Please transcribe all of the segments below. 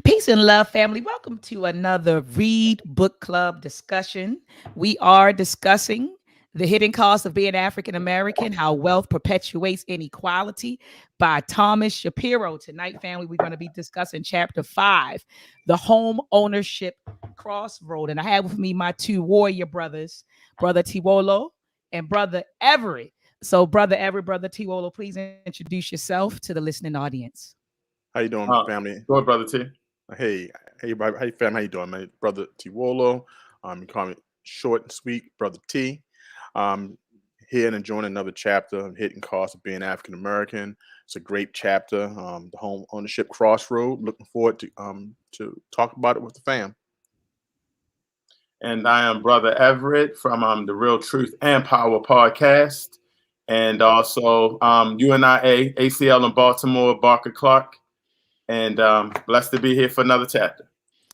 Peace and love, family. Welcome to another Read Book Club discussion. We are discussing The Hidden Cost of Being African American, How Wealth Perpetuates Inequality by Thomas Shapiro. Tonight, family, we're going to be discussing chapter 5, The Home Ownership Crossroad. And I have with me my two warrior brothers, Brother Tiwolo and Brother Everett. So, Brother Everett, Brother Tiwolo, please introduce yourself to the listening audience. How you doing, family? Go ahead, brother T. Hey, everybody. Hey, fam. How you doing, man? Brother Tiwolo. You call me short and sweet, Brother T. Um, Here and enjoying another chapter of Hidden Cost of Being African American. It's a great chapter. The home ownership crossroad. Looking forward to talk about it with the fam. And I am Brother Everett from the Real Truth and Power podcast. And also UNIA, ACL in Baltimore, Barker Clark. And blessed to be here for another chapter.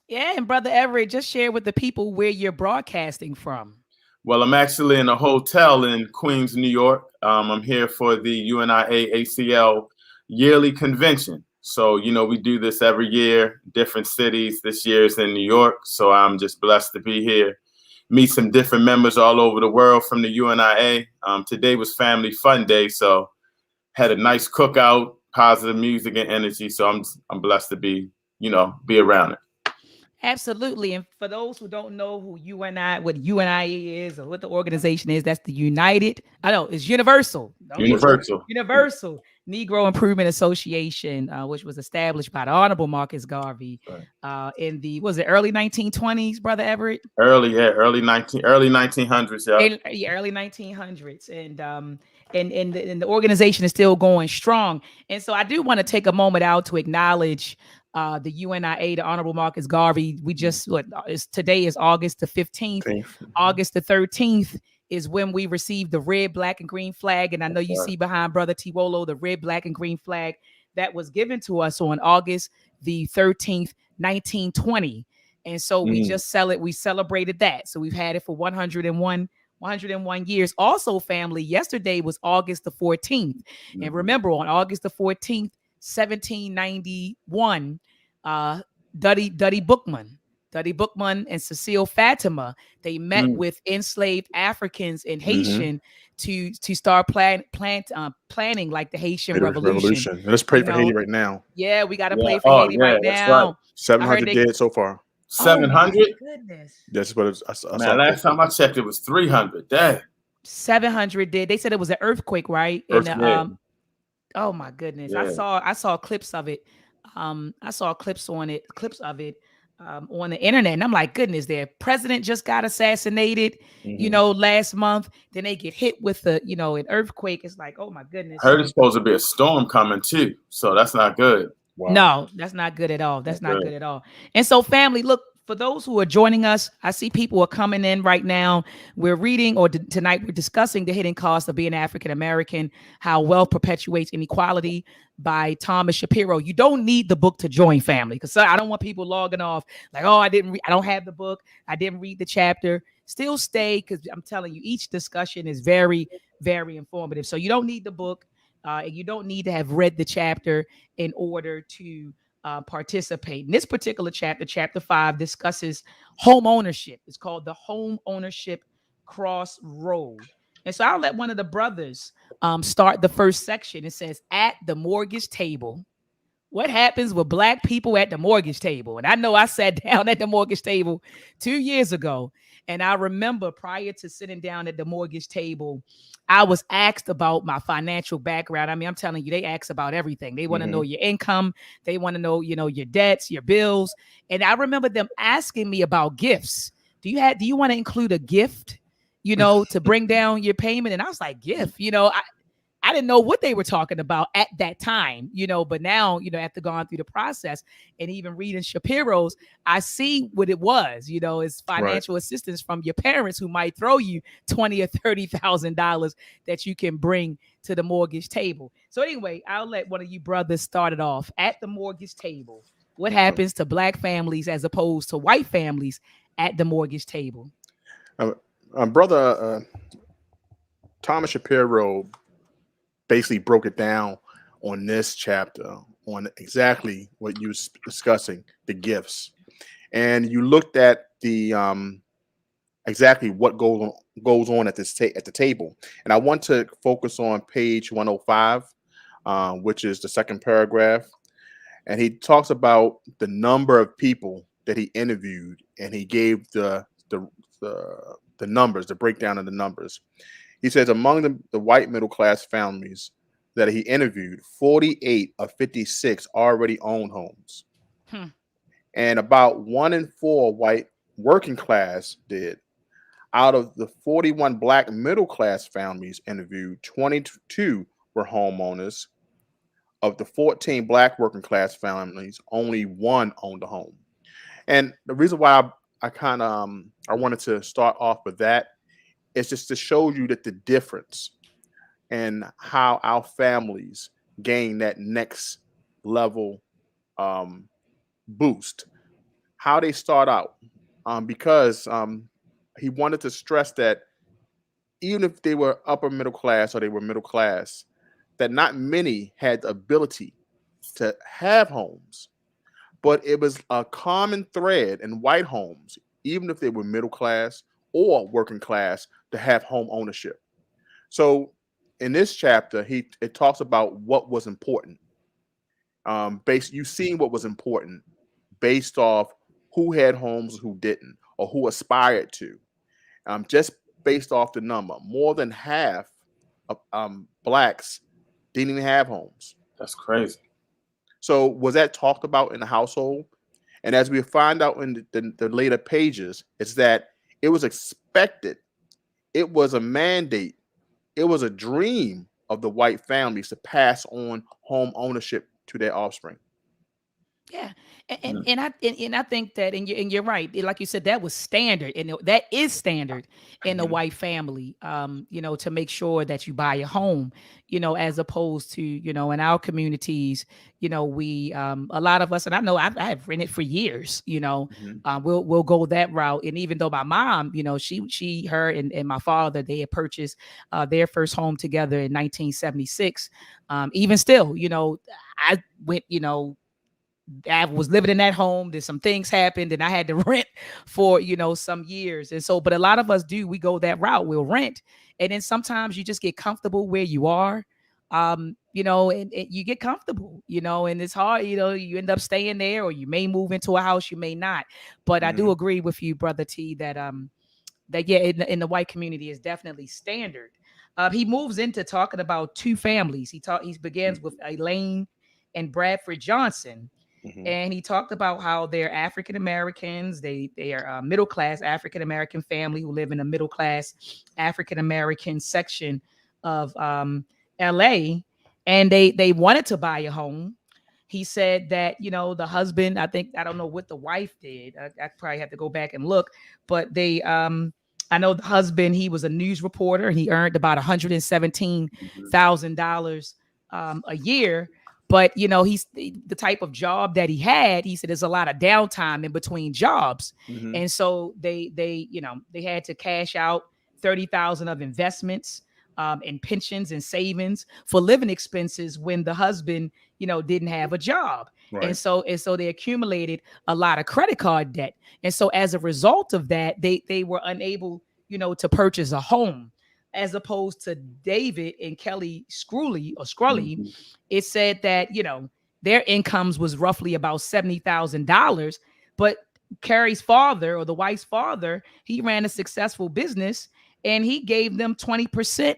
Yeah, and Brother Everett, just share with the people where you're broadcasting from. Well, I'm actually in a hotel in Queens, New York. I'm here for the UNIA ACL yearly convention. So, we do this every year, different cities. This year is in New York. So I'm just blessed to be here, meet some different members all over the world from the UNIA. Today was Family Fun Day. So had a nice cookout, positive music and energy. So I'm blessed to be around it. Absolutely. And for those who don't know what UNIA is or what the organization is, that's the it's Universal. Universal Negro Improvement Association, which was established by the Honorable Marcus Garvey in the, was it early 1920s, Brother Everett? Early 1900s, early 1900s. And the organization is still going strong. And so I do want to take a moment out to acknowledge the UNIA, the Honorable Marcus Garvey. We just today is August the 15th. August the 13th is when we received the red, black, and green flag. And I know you see behind Brother Tiwolo the red, black, and green flag that was given to us on August the 13th, 1920. And so we celebrated that. So we've had it for 101 years. Also, family, yesterday was August the 14th. And remember, on August the 14th, 1791, Duddy Bookman and Cecile Fatima, they met with enslaved Africans in Haitian to start planning like the Haitian Revolution. And let's pray for Haiti right now. Yeah, we got to pray for Haiti right now. Right. 700 dead so far. 700? Oh, goodness. That's what it was. Last time I checked, it was 300. Dang. 700 dead. They said it was an earthquake, right? Oh my goodness. Yeah. I saw clips of it. I saw clips of it on the internet. And I'm like, goodness, their president just got assassinated, last month. Then they get hit with an earthquake. It's like, oh my goodness. Heard it's supposed to be a storm coming too. So that's not good. Wow. No, that's not good at all. That's not good at all. And so, family, look, for those who are joining us, I see people are coming in right now. We're reading, tonight we're discussing The Hidden Cost of Being African American, How Wealth Perpetuates Inequality by Thomas Shapiro. You don't need the book to join, family, because I don't want people logging off like, oh, I don't have the book. I didn't read the chapter. Still stay, because I'm telling you, each discussion is very, very informative. So you don't need the book. And you don't need to have read the chapter in order to participate. In this particular chapter, chapter 5, discusses home ownership. It's called the Home Ownership Crossroad. And so I'll let one of the brothers start the first section. It says, at the mortgage table. What happens with Black people at the mortgage table? And I know I sat down at the mortgage table 2 years ago. And I remember prior to sitting down at the mortgage table, I was asked about my financial background. I mean, I'm telling you, they ask about everything. They want to know your income. They want to know, your debts, your bills. And I remember them asking me about gifts. Do you want to include a gift, to bring down your payment? And I was like, gift, I didn't know what they were talking about at that time, but now, after going through the process and even reading Shapiro's, I see what it was, it's financial assistance from your parents who might throw you $20,000 or $30,000 that you can bring to the mortgage table. So anyway, I'll let one of you brothers start it off. At the mortgage table, what happens to Black families as opposed to white families at the mortgage table? Brother Thomas Shapiro basically broke it down on this chapter on exactly what you was discussing, the gifts, and you looked at the exactly what goes on at at the table. And I want to focus on page 105, which is the second paragraph, and he talks about the number of people that he interviewed, and he gave the numbers, the breakdown of the numbers. He says among the white middle class families that he interviewed, 48 of 56 already own homes, Hmm. and about 1 in 4 white working class did. Out of the 41 black middle class families interviewed, 22 were homeowners. Of the 14 black working class families, only one owned a home. And the reason why I kind of I wanted to start off with that is just to show you that the difference and how our families gain that next level um, boost, how they start out, because he wanted to stress that even if they were upper middle class or they were middle class, that not many had the ability to have homes, but it was a common thread in white homes, even if they were middle class or working class, to have home ownership. So in this chapter, it talks about what was important. Based, you seen what was important based off who had homes, who didn't, or who aspired to. Just based off the number, more than half of blacks didn't even have homes. That's crazy. So was that talked about in the household? And as we find out in the later pages, it's that it was expected. It was a mandate. It was a dream of the white families to pass on home ownership to their offspring. Yeah, and and, Mm. and I and I think that, and you're right. Like you said, that was standard, and that is standard in the Mhm. white family. To make sure that you buy a home, as opposed to, in our communities, we, a lot of us, and I know I have rented for years. Mhm. We'll go that route, and even though my mom, her and my father, they had purchased their first home together in 1976. Even still, I went, I was living in that home. Then some things happened, and I had to rent for some years. And so, but a lot of us do. We go that route. We'll rent, and then sometimes you just get comfortable where you are. And you get comfortable. And it's hard. You end up staying there, or you may move into a house, you may not. But I do Mhm. agree with you, brother T, that yeah, in the white community is definitely standard. He moves into talking about two families. He begins with Mhm. Elaine and Bradford Johnson, Mhm. and he talked about how they're African Americans. They are a middle class African American family who live in a middle class African American section of L.A. And they wanted to buy a home. He said that the husband, I don't know what the wife did. I probably have to go back and look, but I know the husband, he was a news reporter, and he earned about Mhm. $117,000 a year. But he's the type of job that he had. He said there's a lot of downtime in between jobs, Mhm. and so they had to cash out 30,000 of investments, and pensions and savings for living expenses when the husband didn't have a job. and Right. so and so they accumulated a lot of credit card debt, and so as a result of that, they were unable to purchase a home. As opposed to David and Kelly Scrully, Mhm. it said that their incomes was roughly about $70,000. But Carrie's father, or the wife's father, he ran a successful business, and he gave them 20%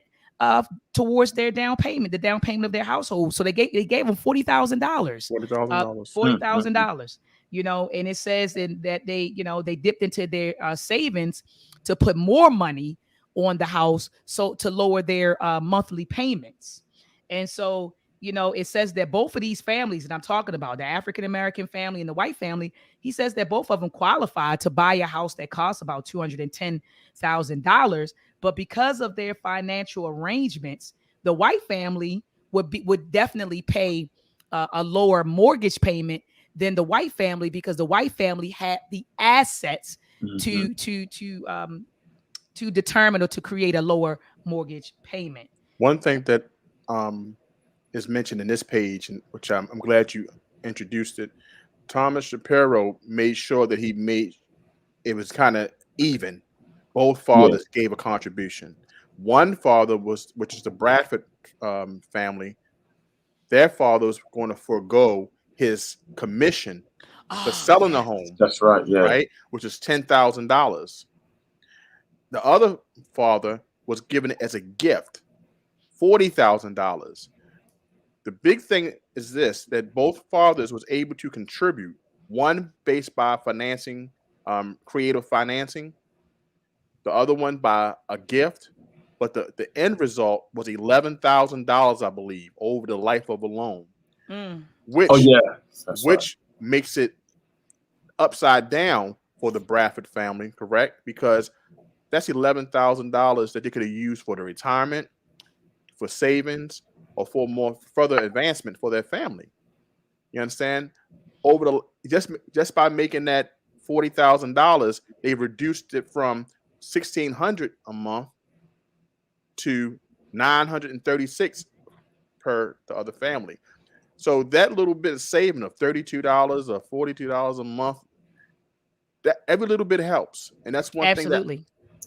towards their down payment, the down payment of their household. So they gave them $40,000, $40,000. forty Mm. thousand Mm. dollars. And it says that they dipped into their savings to put more money on the house, so to lower their monthly payments. And so it says that both of these families that I'm talking about, the African American family and the white family, he says that both of them qualified to buy a house that costs about $210,000. But because of their financial arrangements, the white family would definitely pay a lower mortgage payment than the white family, because the white family had the assets Mhm. to determine or to create a lower mortgage payment. One thing that um, is mentioned in this page, and which I'm glad you introduced it. Thomas Shapiro made sure that he made it was kind of even. Both Yeah. fathers gave a contribution. One father was, which is the Bradford family. Their father was going to forego his commission for Oh, selling the yes. home, That's right. Yeah. right? Which is $10,000. The other father was given it as a gift, $40,000. The big thing is this: that both fathers was able to contribute. One based by financing, creative financing, the other one by a gift, but the end result was $11,000, I believe, over the life of a loan, Mm. Oh which yeah. That's right. which makes it upside down for the Bradford family, correct? Because that's $11,000 that they could have used for the retirement, for savings, or for more further advancement for their family. You understand? Over the just by making that $40,000, they reduced it from 1,600 a month to 936 per the other family. So that little bit of saving of $32 or $42 a month, that every little bit helps. And that's one thing that Absolutely.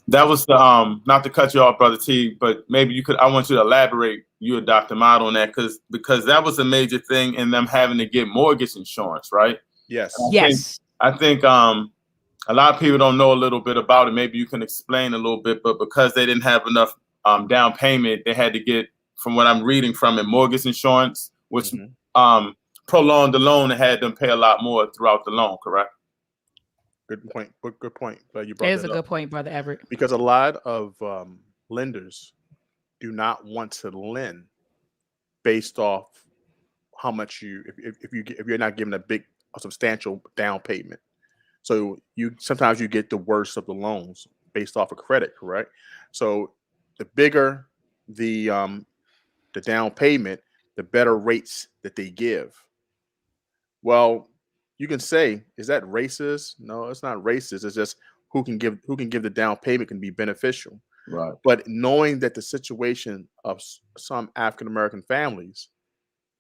That was the not to cut you off, brother T, but maybe you could. I want you to elaborate, you and Dr. Mott, on that because that was a major thing in them having to get mortgage insurance, right? yes. I think Yes. I think a lot of people don't know a little bit about it. Maybe you can explain a little bit, but because they didn't have enough down payment, they had to get, from what I'm reading from it, mortgage insurance, which Mhm. prolonged the loan and had them pay a lot more throughout the loan. Correct? Good point. Good point. Glad you That brought is a that up. good point, Brother Everett. Because a lot of lenders do not want to lend based off how much if you're not given a substantial down payment. So you sometimes you get the worst of the loans based off of credit, correct? So the bigger the down payment, the better rates that they give. Well, you can say, is that racist? No, it's not racist. It's just who can give the down payment can be beneficial. Right. But knowing that the situation of some African American families,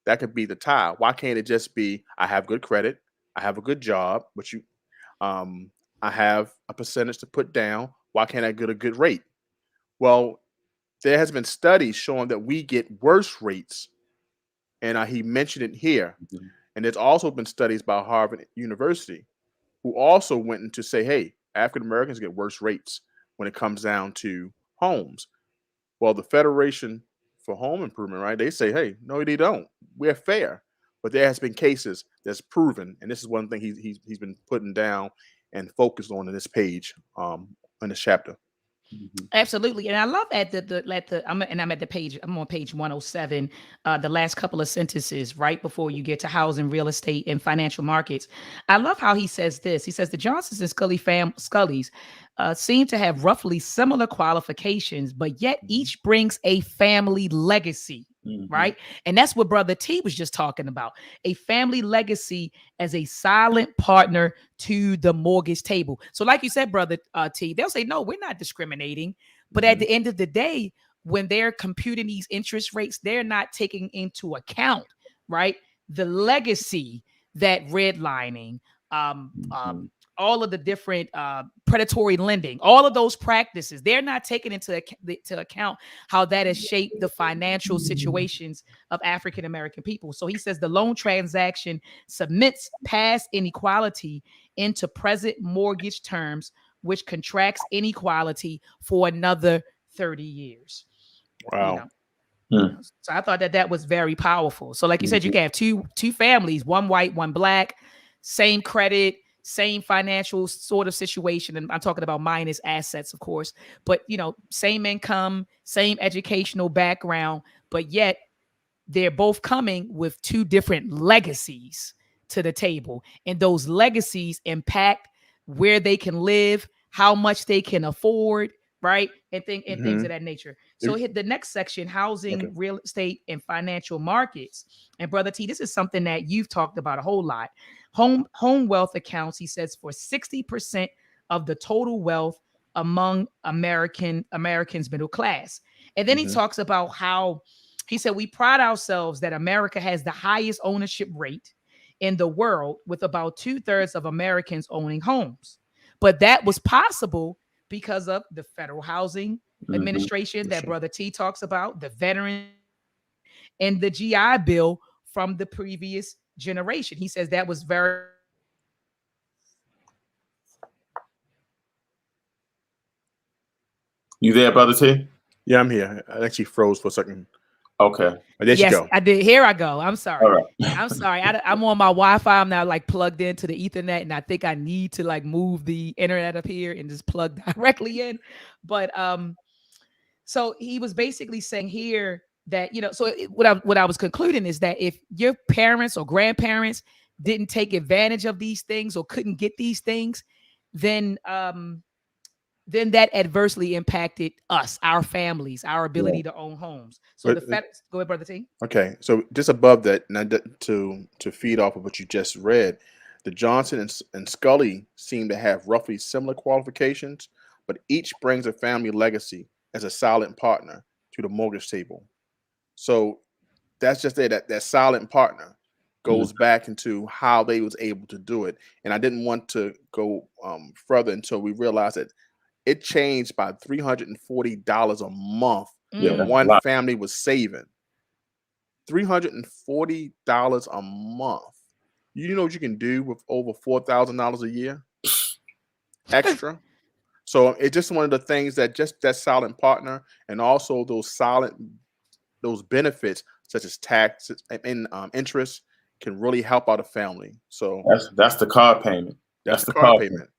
that could be the tie. Why can't it just be I have good credit, I have a good job, which you um I have a percentage to put down. Why can't I get a good rate? Well, there has been studies showing that we get worse rates, and he mentioned it here. Mhm. And there's also been studies by Harvard University who also went in to say, hey, African Americans get worse rates when it comes down to homes. Well, the Federation for Home Improvement, right? They say, hey, no, they don't. We're fair. But there has been cases that's proven, and this is one thing he's been putting down and focused on in this page, in this chapter. Mhm. Absolutely, and I love I'm at the page. I'm on page 107. The last couple of sentences right before you get to housing, real estate, and financial markets. I love how he says this. He says the Johnsons and Scullys seem to have roughly similar qualifications, but yet each brings a family legacy. Mhm. Right. And that's what Brother T was just talking about, a family legacy as a silent partner to the mortgage table. So, like you said, Brother T, they'll say, no, we're not discriminating. But at Mhm. the end of the day, when they're computing these interest rates, they're not taking into account, right, the legacy that redlining, Mhm. all of the different predatory lending, all of those practices, they're not taking into account how that has shaped the financial situations of African American people. So he says the loan transaction submits past inequality into present mortgage terms, which contracts inequality for another 30 years. You Wow. know, Mhm. so I thought that was very powerful. So, like you said, you Mhm. can have two families, one white, one black, same credit, same financial sort of situation, and I'm talking about minus assets, of course. But same income, same educational background, but yet they're both coming with two different legacies to the table, and those legacies impact where they can live, how much they can afford, right, and things Hmm. of that nature. So hit the next section: housing, Okay. real estate, and financial markets. And Brother T, this is something that you've talked about a whole lot. Home wealth accounts, he says, for 60% of the total wealth among Americans middle class. And then he Hmm. talks about how He said, we pride ourselves that America has the highest ownership rate in the world, with about 2/3 of Americans owning homes. But that was possible because of the Federal Housing Administration that Brother T talks about, the Veterans, and the GI Bill from the previous generation. He says that was very. You there, Brother T? Yeah, I'm here. I actually froze for a second. Okay. There you go. I did. Here I go. I'm sorry. All right. I'm sorry. I'm on my Wi-Fi. I'm now like plugged into the Ethernet, and I think I need to like move the internet up here and just plug directly in. But so he was basically saying here that, so what I was concluding is that if your parents or grandparents didn't take advantage of these things or couldn't get these things, then that adversely impacted us, our families, our ability to own homes. So go ahead, Brother T. Okay, so just above that, now to feed off of what you just read, the Johnson and Scully seem to have roughly similar qualifications, but each brings a family legacy as a silent partner to the mortgage table. So that's just it. That silent partner goes back into how they was able to do it. And I didn't want to go further until we realized that it changed by $340 a month. One family was saving $340 a month. You know what you can do with over $4,000 a year extra? So it's just one of the things that just that silent partner, and also those benefits such as taxes and interest can really help out a family. So that's the car payment. That's the car payment.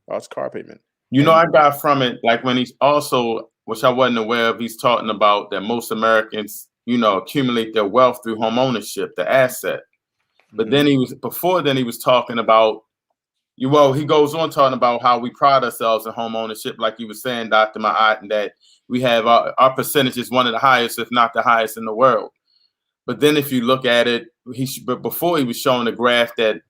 That's car payment. I got from it, like when he's also, which I wasn't aware of, he's talking about that most Americans, accumulate their wealth through home ownership, the asset. But then he was talking about, he goes on talking about how we pride ourselves in home ownership, like you were saying, Dr. Ma'at, and that we have our percentage is one of the highest, if not the highest in the world. But then if you look at it, before he was showing the graph that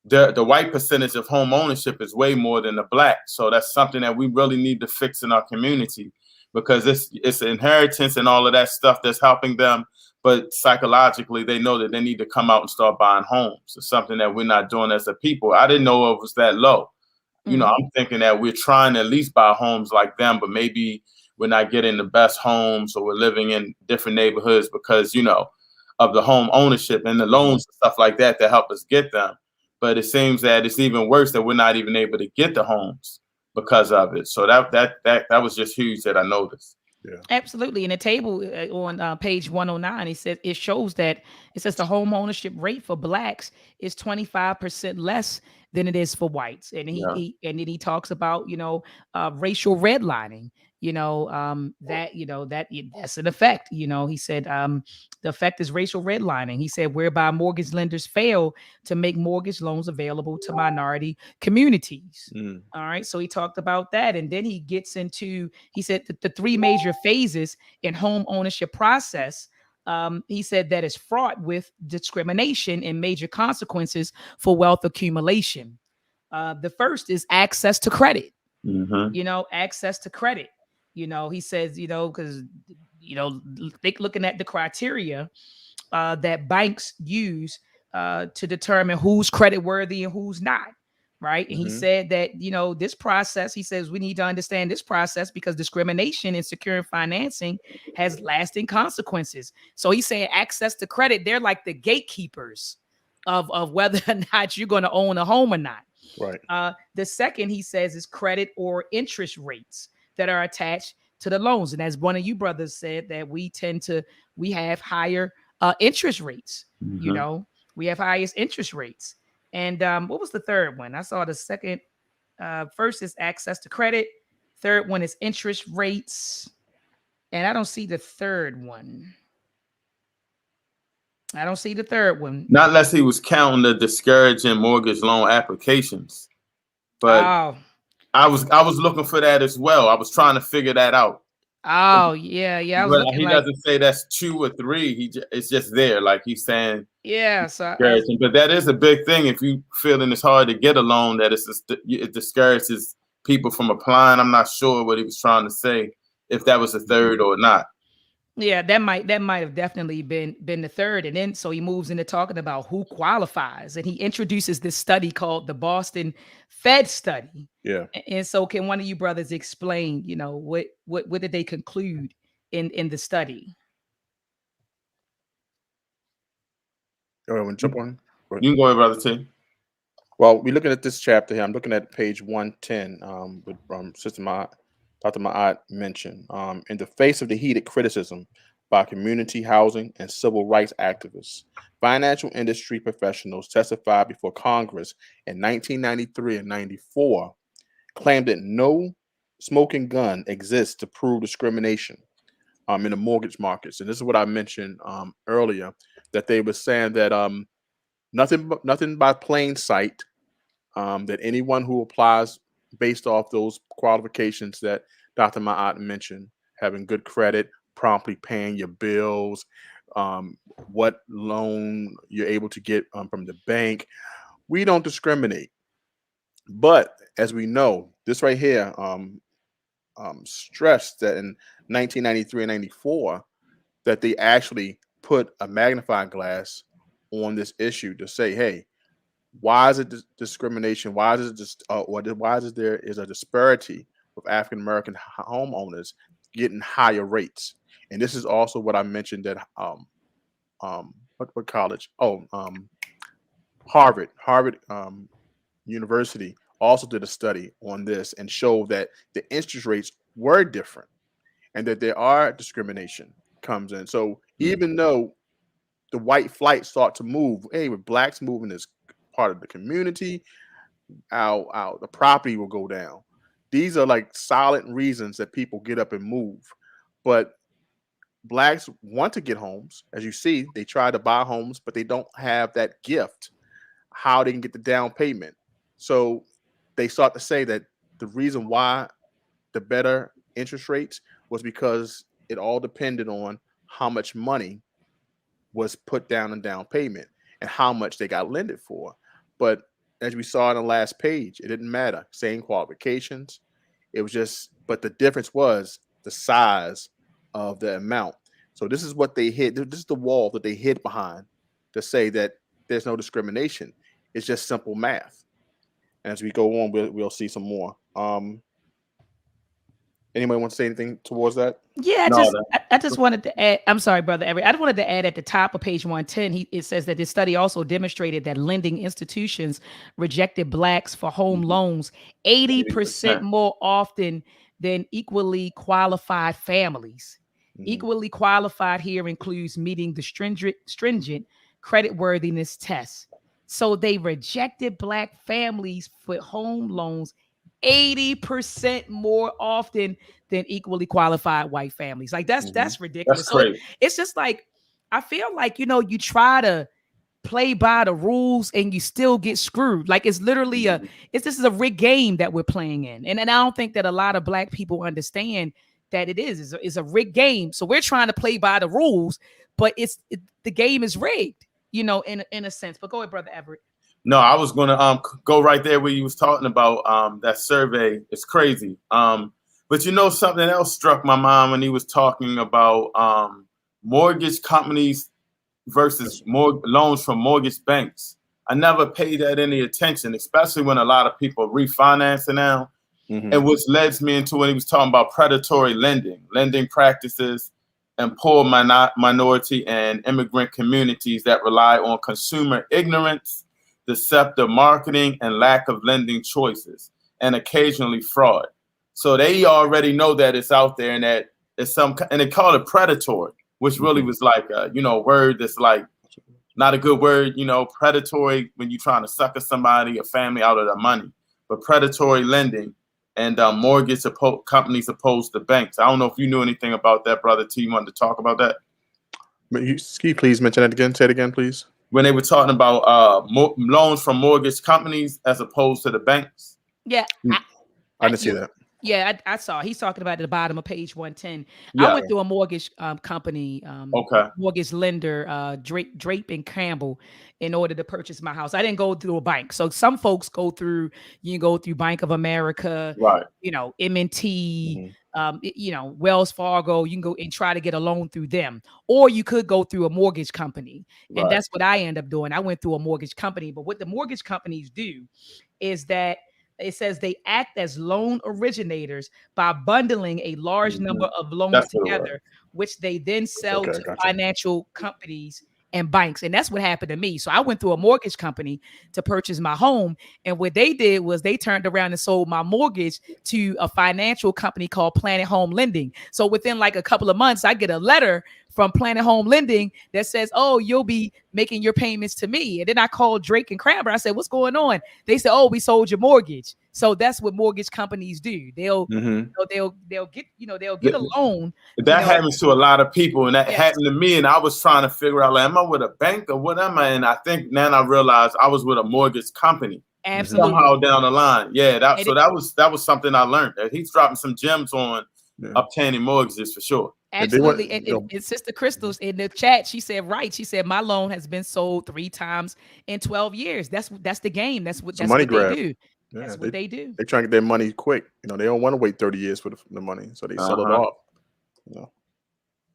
the white percentage of home ownership is way more than the black. So that's something that we really need to fix in our community, because it's inheritance and all of that stuff that's helping them. But psychologically, they know that they need to come out and start buying homes. It's something that we're not doing as a people. I didn't know it was that low. I'm thinking that we're trying to at least buy homes like them, but maybe we're not getting the best homes, or we're living in different neighborhoods because, of the home ownership and the loans and stuff like that help us get them. But it seems that it's even worse that we're not even able to get the homes because of it. So that was just huge that I noticed. Yeah, absolutely. In the table on page 109, it shows that it says the home ownership rate for blacks is 25% less than it is for whites, and then he talks about racial redlining. That's an effect. He said the effect is racial redlining. He said whereby mortgage lenders fail to make mortgage loans available to minority communities. All right, so he talked about that, and then he gets into, he said the three major phases in home ownership process. He said that is fraught with discrimination and major consequences for wealth accumulation. The first is access to credit. Access to credit. He says, because, looking at the criteria that banks use to determine who's credit worthy and who's not. Right. And he said that, this process, he says we need to understand this process because discrimination in securing financing has lasting consequences. So he's saying access to credit, they're like the gatekeepers of whether or not you're going to own a home or not. Right. The second, he says, is credit or interest rates that are attached to the loans. And as one of you brothers said, that we have higher interest rates. We have highest interest rates. And what was the third one? I saw the second. First is access to credit. Third one is interest rates. And I don't see the third one. Not unless he was counting the discouraging mortgage loan applications. But I was looking for that as well. I was trying to figure that out. Oh, yeah. He doesn't say that's 2 or 3. It's just there, like he's saying. Yeah. So but that is a big thing. If you feeling it's hard to get a loan, that it discourages people from applying. I'm not sure what he was trying to say, if that was a third or not. Yeah, that might have definitely been the third. And then so he moves into talking about who qualifies, and he introduces this study called the Boston Fed study. Yeah. And so can one of you brothers explain, what did they conclude in the study? Oh, I want to jump on. You can go ahead, Brother T. Well, we're looking at this chapter here. I'm looking at page 110, with Sister Dr. Ma'at mentioned. In the face of the heated criticism by community housing and civil rights activists, financial industry professionals testified before Congress in 1993 and 94, claimed that no smoking gun exists to prove discrimination in the mortgage markets. And this is what I mentioned earlier, that they were saying that nothing by plain sight, that anyone who applies based off those qualifications that Dr. Ma'at mentioned, having good credit, promptly paying your bills, what loan you're able to get from the bank, we don't discriminate. But as we know, this right here stressed that in 1993 and 94, that they actually put a magnifying glass on this issue to say, hey, why is it discrimination? Why is it just, why is it there is a disparity with African American homeowners getting higher rates? And this is also what I mentioned that what college? Oh, Harvard University also did a study on this and showed that the interest rates were different and that there are discrimination comes in. So even though the white flight start to move, hey, with blacks moving as part of the community, the property will go down. These are like solid reasons that people get up and move. But blacks want to get homes. As you see, they try to buy homes, but they don't have that gift, how they can get the down payment. So they start to say that the reason why the better interest rates was because it all depended on how much money was put down in down payment and how much they got lended for. But as we saw on the last page, it didn't matter. Same qualifications. It was just, but the difference was the size of the amount. So this is what they hid. This is the wall that they hid behind to say that there's no discrimination. It's just simple math. And as we go on, we'll see some more. Anybody want to say anything towards that? Yeah, No, I just wanted to add. I'm sorry, brother Everett. I just wanted to add at the top of page 110. It says that this study also demonstrated that lending institutions rejected blacks for home loans 80% more often than equally qualified families. Equally qualified here includes meeting the stringent creditworthiness test. So they rejected black families for home loans 80% more often than equally qualified white families. Like that's ridiculous. That's crazy. So it's just like, I feel like, you try to play by the rules and you still get screwed. Like it's literally this is a rigged game that we're playing in. And I don't think that a lot of black people understand that it is. It's a rigged game. So we're trying to play by the rules, but the game is rigged, in a sense. But go ahead, brother Everett. No, I was going to go right there where you was talking about that survey. It's crazy. But something else struck my mind when he was talking about mortgage companies versus more loans from mortgage banks. I never paid that any attention, especially when a lot of people are refinancing now. And which leads me into when he was talking about predatory lending practices, and poor minority and immigrant communities that rely on consumer ignorance, deceptive marketing, and lack of lending choices, and occasionally fraud. So they already know that it's out there and that it's and they call it predatory, which really was like a word that's like not a good word. Predatory when you're trying to sucker somebody, a family out of their money, but predatory lending and mortgage companies opposed to banks. I don't know if you knew anything about that, Brother T. You wanted to talk about that? Can you please mention that again? Say it again, please. When they were talking about loans from mortgage companies as opposed to the banks. Yeah. I didn't see that. Yeah, I saw. He's talking about at the bottom of page 110. I Yeah. went through a mortgage company, Okay. mortgage lender, Drape and Campbell, in order to purchase my house. I didn't go through a bank. So some folks go through. You can go through Bank of America, Right. M&T, Mhm. Wells Fargo. You can go and try to get a loan through them, or you could go through a mortgage company, and Right. that's what I end up doing. I went through a mortgage company, but what the mortgage companies do is that it says they act as loan originators by bundling a large Hmm. number of loans That's what it was. together, which they then sell Okay, to gotcha. financial companies and banks. And that's what happened to me. So I went through a mortgage company to purchase my home. And what they did was they turned around and sold my mortgage to a financial company called Planet Home Lending. So within like a couple of months, I get a letter from Planet Home Lending that says, "Oh, you'll be making your payments to me." And then I called Drake and Cranber. I said, "What's going on?" They said, "Oh, we sold your mortgage." So that's what mortgage companies do. Hmm. They'll get they'll get a loan. That happens to a lot of people, and that Yes, happened to me. And I was trying to figure out, like, am I with a bank or what am I? And I think now I realized I was with a mortgage company Hmm. somehow absolutely. down the line. Yeah, that And so that was something I learned. That he's dropping some gems on Yeah. obtaining mortgages for sure. And they want absolutely. And Sister Crystal's in the chat, she said, right. She said, my loan has been sold 3 times in 12 years. That's the game. it's a money They grab. do. Yeah, That's what they do. they try to get their money quick. They don't want to wait 30 years for the money, so they sell it Uh-huh. off. You know.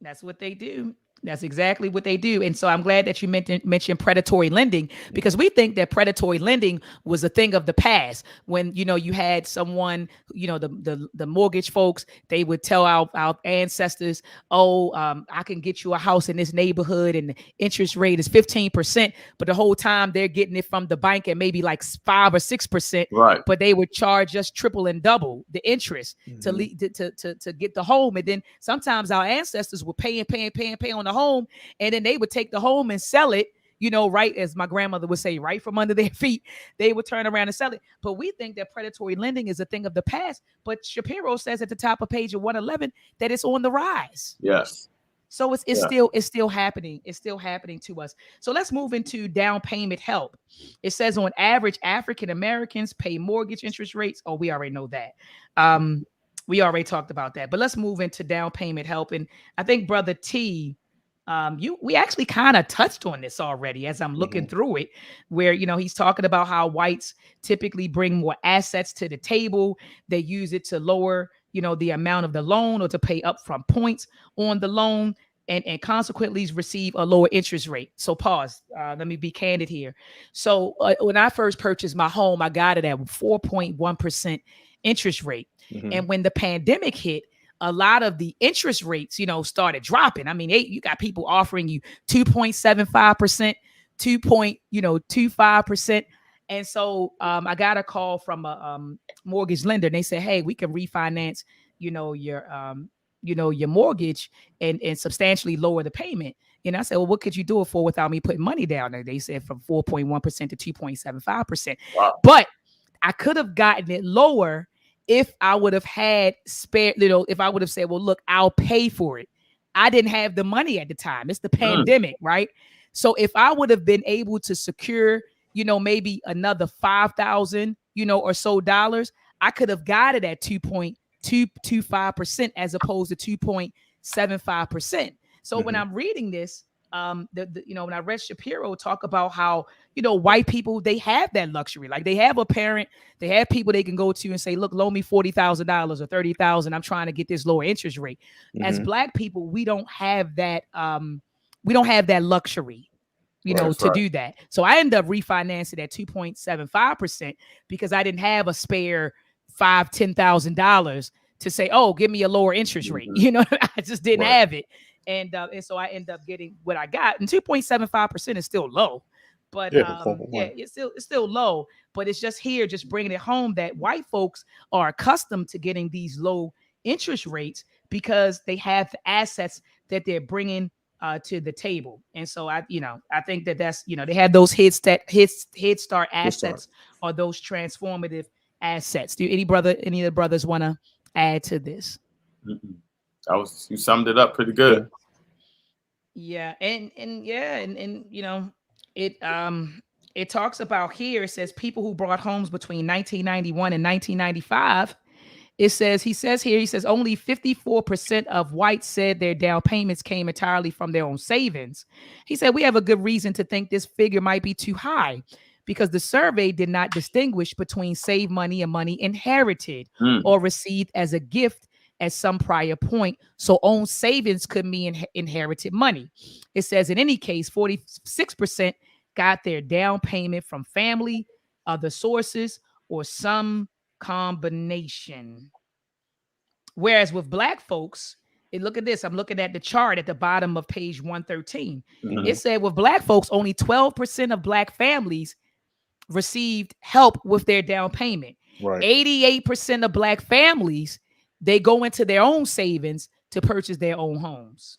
That's what they do. That's exactly what they do. And so I'm glad that you mentioned predatory lending, because we think that predatory lending was a thing of the past when, you had someone, the mortgage folks, they would tell our ancestors, "Oh, I can get you a house in this neighborhood and the interest rate is 15%." But the whole time they're getting it from the bank at maybe like 5 or 6%, Right. but they would charge us triple and double the interest to Mhm. lead to get the home. And then sometimes our ancestors would pay and pay and pay and pay on the home, and then they would take the home and sell it, right, as my grandmother would say, right from under their feet. They would turn around and sell it. But we think that predatory lending is a thing of the past. But Shapiro says at the top of page 111 that it's on the rise. Yes. So it's Yeah. still happening. It's still happening to us. So let's move into down payment help. It says on average, African Americans pay mortgage interest rates. Oh, we already know that. We already talked about that. But let's move into down payment help. And I think Brother T, we actually kind of touched on this already as I'm looking Mhm. through it, where he's talking about how whites typically bring more assets to the table. They use it to lower the amount of the loan or to pay upfront points on the loan, and consequently receive a lower interest rate. So pause. Let me be candid here. So when I first purchased my home, I got it at 4.1% interest rate. Mhm. And when the pandemic hit, a lot of the interest rates, started dropping. I mean, you got people offering you 2.75%, 2.25%. And so I got a call from a mortgage lender, and they said, "Hey, we can refinance, your mortgage and substantially lower the payment." And I said, "Well, what could you do it for without me putting money down there?" They said from 4.1% to 2.75%. Wow. But I could have gotten it lower if I would have had spare, if I would have said, "Well, look, I'll pay for it." I didn't have the money at the time. It's the pandemic, right? So if I would have been able to secure, maybe another 5,000, or so dollars, I could have got it at 2.225% as opposed to 2.75%. So when Mhm. I'm reading this, when I read Shapiro talk about how, white people, they have that luxury. Like they have a parent, they have people they can go to and say, "Look, loan me $40,000 or 30,000. I'm trying to get this lower interest rate." As Mhm. Black people, we don't have that. We don't have that luxury, Right. That's to right. do that. So I ended up refinancing at 2.75% because I didn't have a spare $10,000 to say, "Oh, give me a lower interest rate." Hmm. I just didn't Right. have it. And so I end up getting what I got. And 2.75% is still low. But Yeah. For 4.1. it's still low. But it's just here, just bringing it home that white folks are accustomed to getting these low interest rates because they have the assets that they're bringing to the table. And so I think that's they have those head start Good start. assets or those transformative assets. Do any of the brothers want to add to this? Mm-mm. You summed it up pretty Yeah. good. Yeah, and yeah, and it talks about here. It says people who bought homes between 1991 and 1995, It says, he says only 54% of whites said their down payments came entirely from their own savings. He said, we have a good reason to think this figure might be too high because the survey did not distinguish between saved money and money inherited or received as a gift at some prior point. So own savings could mean inherited money. It says in any case, 46% got their down payment from family, other sources, or some combination. Whereas with black folks, look at this. I'm looking at the chart at the bottom of page 113. It said with black folks, only 12% of black families received help with their down payment. Right. 88% of black families, they go into their own savings to purchase their own homes.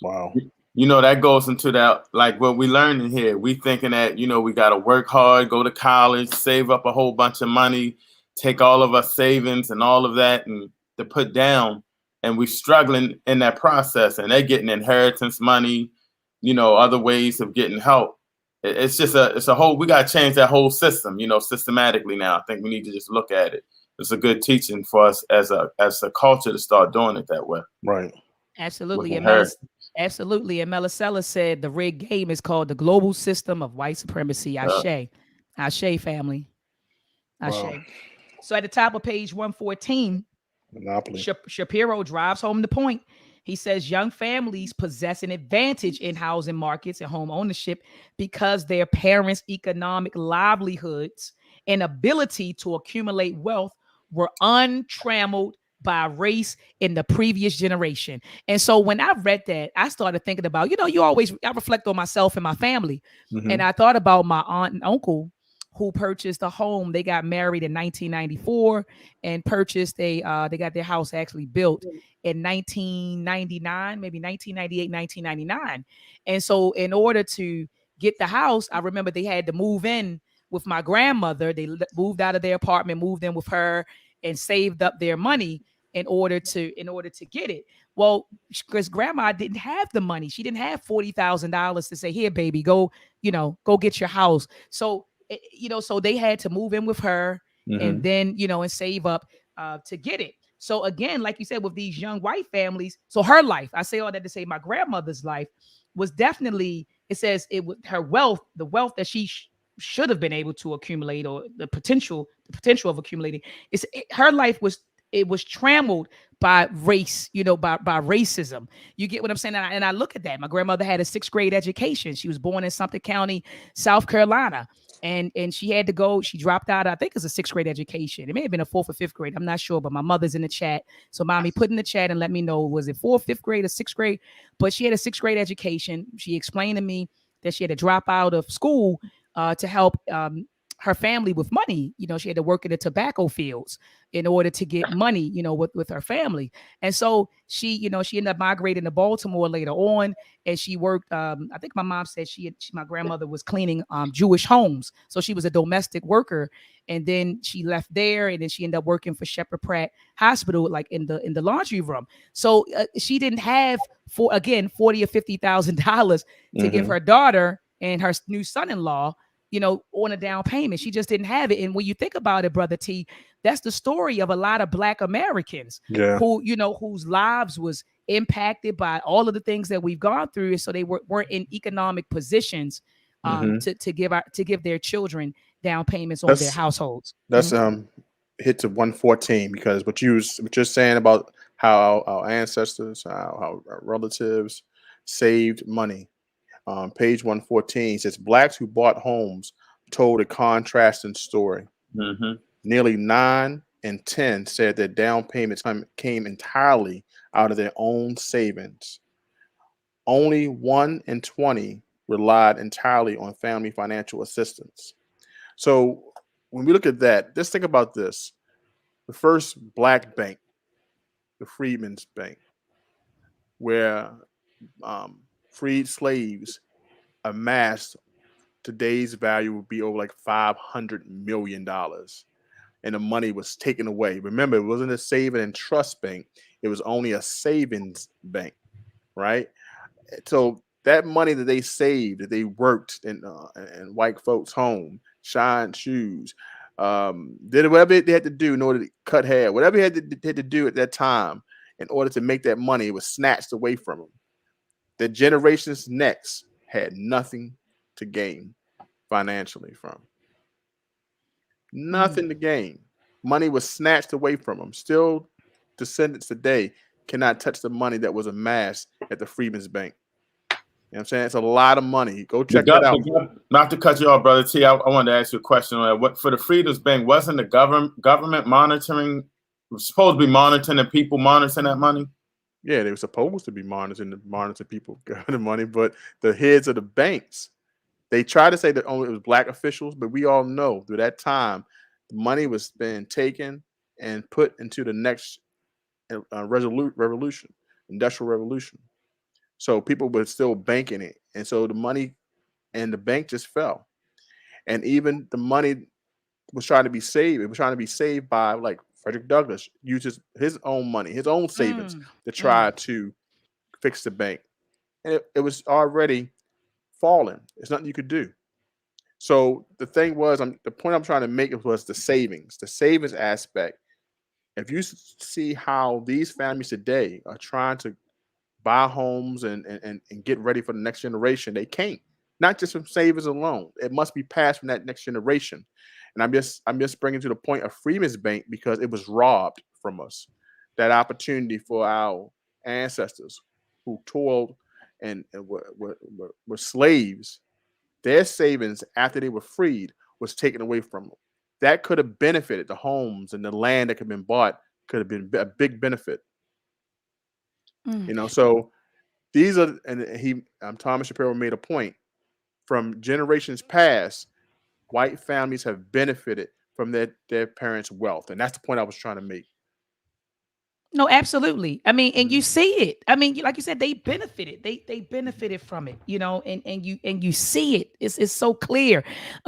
Wow. You know, that goes into that, like what we learned in here. We thinking that, you know, we got to work hard, go to college, save up a whole bunch of money, take all of our savings and all of that and to put down. And we struggling in that process, and they're getting inheritance money, you know, other ways of getting help. It's just it's a whole, we got to change that whole system, you know, systematically now. I think we need to just look at it. It's a good teaching for us as a culture to start doing it that way. Right. Absolutely. And Melisella said the rigged game is called the global system of white supremacy. Ashe. Ashe, family. Ashe. Wow. So at the top of page 114, Monopoly. Shapiro drives home the point. He says young families possess an advantage in housing markets and home ownership because their parents' economic livelihoods and ability to accumulate wealth were untrammeled by race in the previous generation. And so when I read that, I started thinking about, you know, I reflect on myself and my family. And I thought about my aunt and uncle who purchased a home. They got married in 1994 and purchased they got their house actually built in 1999, maybe 1998, 1999. And so in order to get the house, I remember they had to move in with my grandmother. They moved out of their apartment, moved in with her, and saved up their money in order to get it. Well, because grandma didn't have the money. She didn't have $40,000 to say, here, baby, go get your house. So, so they had to move in with her and then, and save up to get it. So again, like you said, with these young white families, so her life, I say all that to say my grandmother's life was definitely, it says it was her wealth, the wealth that she should have been able to accumulate, or the potential of accumulating. Her life was trammeled by race, by racism. You get what I'm saying? And I look at that. My grandmother had a 6th grade education. She was born in Sumter County, South Carolina. And she had to go, she dropped out, I think it's a 6th grade education. It may have been a 4th or 5th grade. I'm not sure, but my mother's in the chat. So mommy, put in the chat and let me know, was it 4th, 5th grade or 6th grade? But she had a 6th grade education. She explained to me that she had to drop out of school to help her family with money. She had to work in the tobacco fields in order to get money, with her family. And so she ended up migrating to Baltimore later on. And she worked, I think my mom said my grandmother was cleaning Jewish homes. So she was a domestic worker. And then she left there, and then she ended up working for Shepherd Pratt Hospital, like in the laundry room. So she didn't have $40,000 or $50,000 to give her daughter and her new son-in-law, on a down payment. She just didn't have it. And when you think about it, Brother T, that's the story of a lot of Black Americans who, whose lives was impacted by all of the things that we've gone through. And so they weren't in economic positions to give their children down payments on their households. That's hit to 114, because what you're saying about how our ancestors, how our relatives saved money. Page 114 says Blacks who bought homes told a contrasting story. Nearly 9 in 10 said their down payments came entirely out of their own savings. Only 1 in 20 relied entirely on family financial assistance. So when we look at that, just think about this. The first Black bank, the Freedmen's Bank, where freed slaves amassed today's value would be over like $500 million. And the money was taken away. Remember, it wasn't a saving and trust bank. It was only a savings bank, right? So that money that they saved, that they worked in white folks' home, shined shoes, did whatever they had to do in order to cut hair, whatever they had to do at that time in order to make that money. It was snatched away from them. The generations next had nothing to gain financially from. Nothing to gain. Money was snatched away from them. Still, descendants today cannot touch the money that was amassed at the Freedmen's Bank. You know what I'm saying? It's a lot of money. Go check that out. Not to cut you off, Brother T, I wanted to ask you a question on that. What for the Freedmen's Bank, wasn't the government monitoring, was supposed to be monitoring and people monitoring that money? Yeah, they were supposed to be monitoring people the money, but the heads of the banks, they try to say that only it was black officials, but we all know through that time, the money was being taken and put into the next revolution, industrial revolution. So people were still banking it, and so the money and the bank just fell. And even the money was trying to be saved. It was trying to be saved by, like, Frederick Douglass uses his own money, his own savings to try to fix the bank. And it was already falling. There's nothing you could do. So the thing was, the point I'm trying to make was the savings aspect. If you see how these families today are trying to buy homes and get ready for the next generation, they can't. Not just from savers alone. It must be passed from that next generation. And I'm just bringing to the point of Freedmen's Bank because it was robbed from us. That opportunity for our ancestors who toiled and were slaves, their savings after they were freed was taken away from them. That could have benefited the homes and the land that could have been bought, could have been a big benefit. You know, so these are, and Thomas Shapiro made a point, from generations past, white families have benefited from their parents' wealth. And that's the point I was trying to make. No, absolutely. I mean, and you see it. I mean, like you said, they benefited. They benefited from it, you know, and you see it. It's so clear.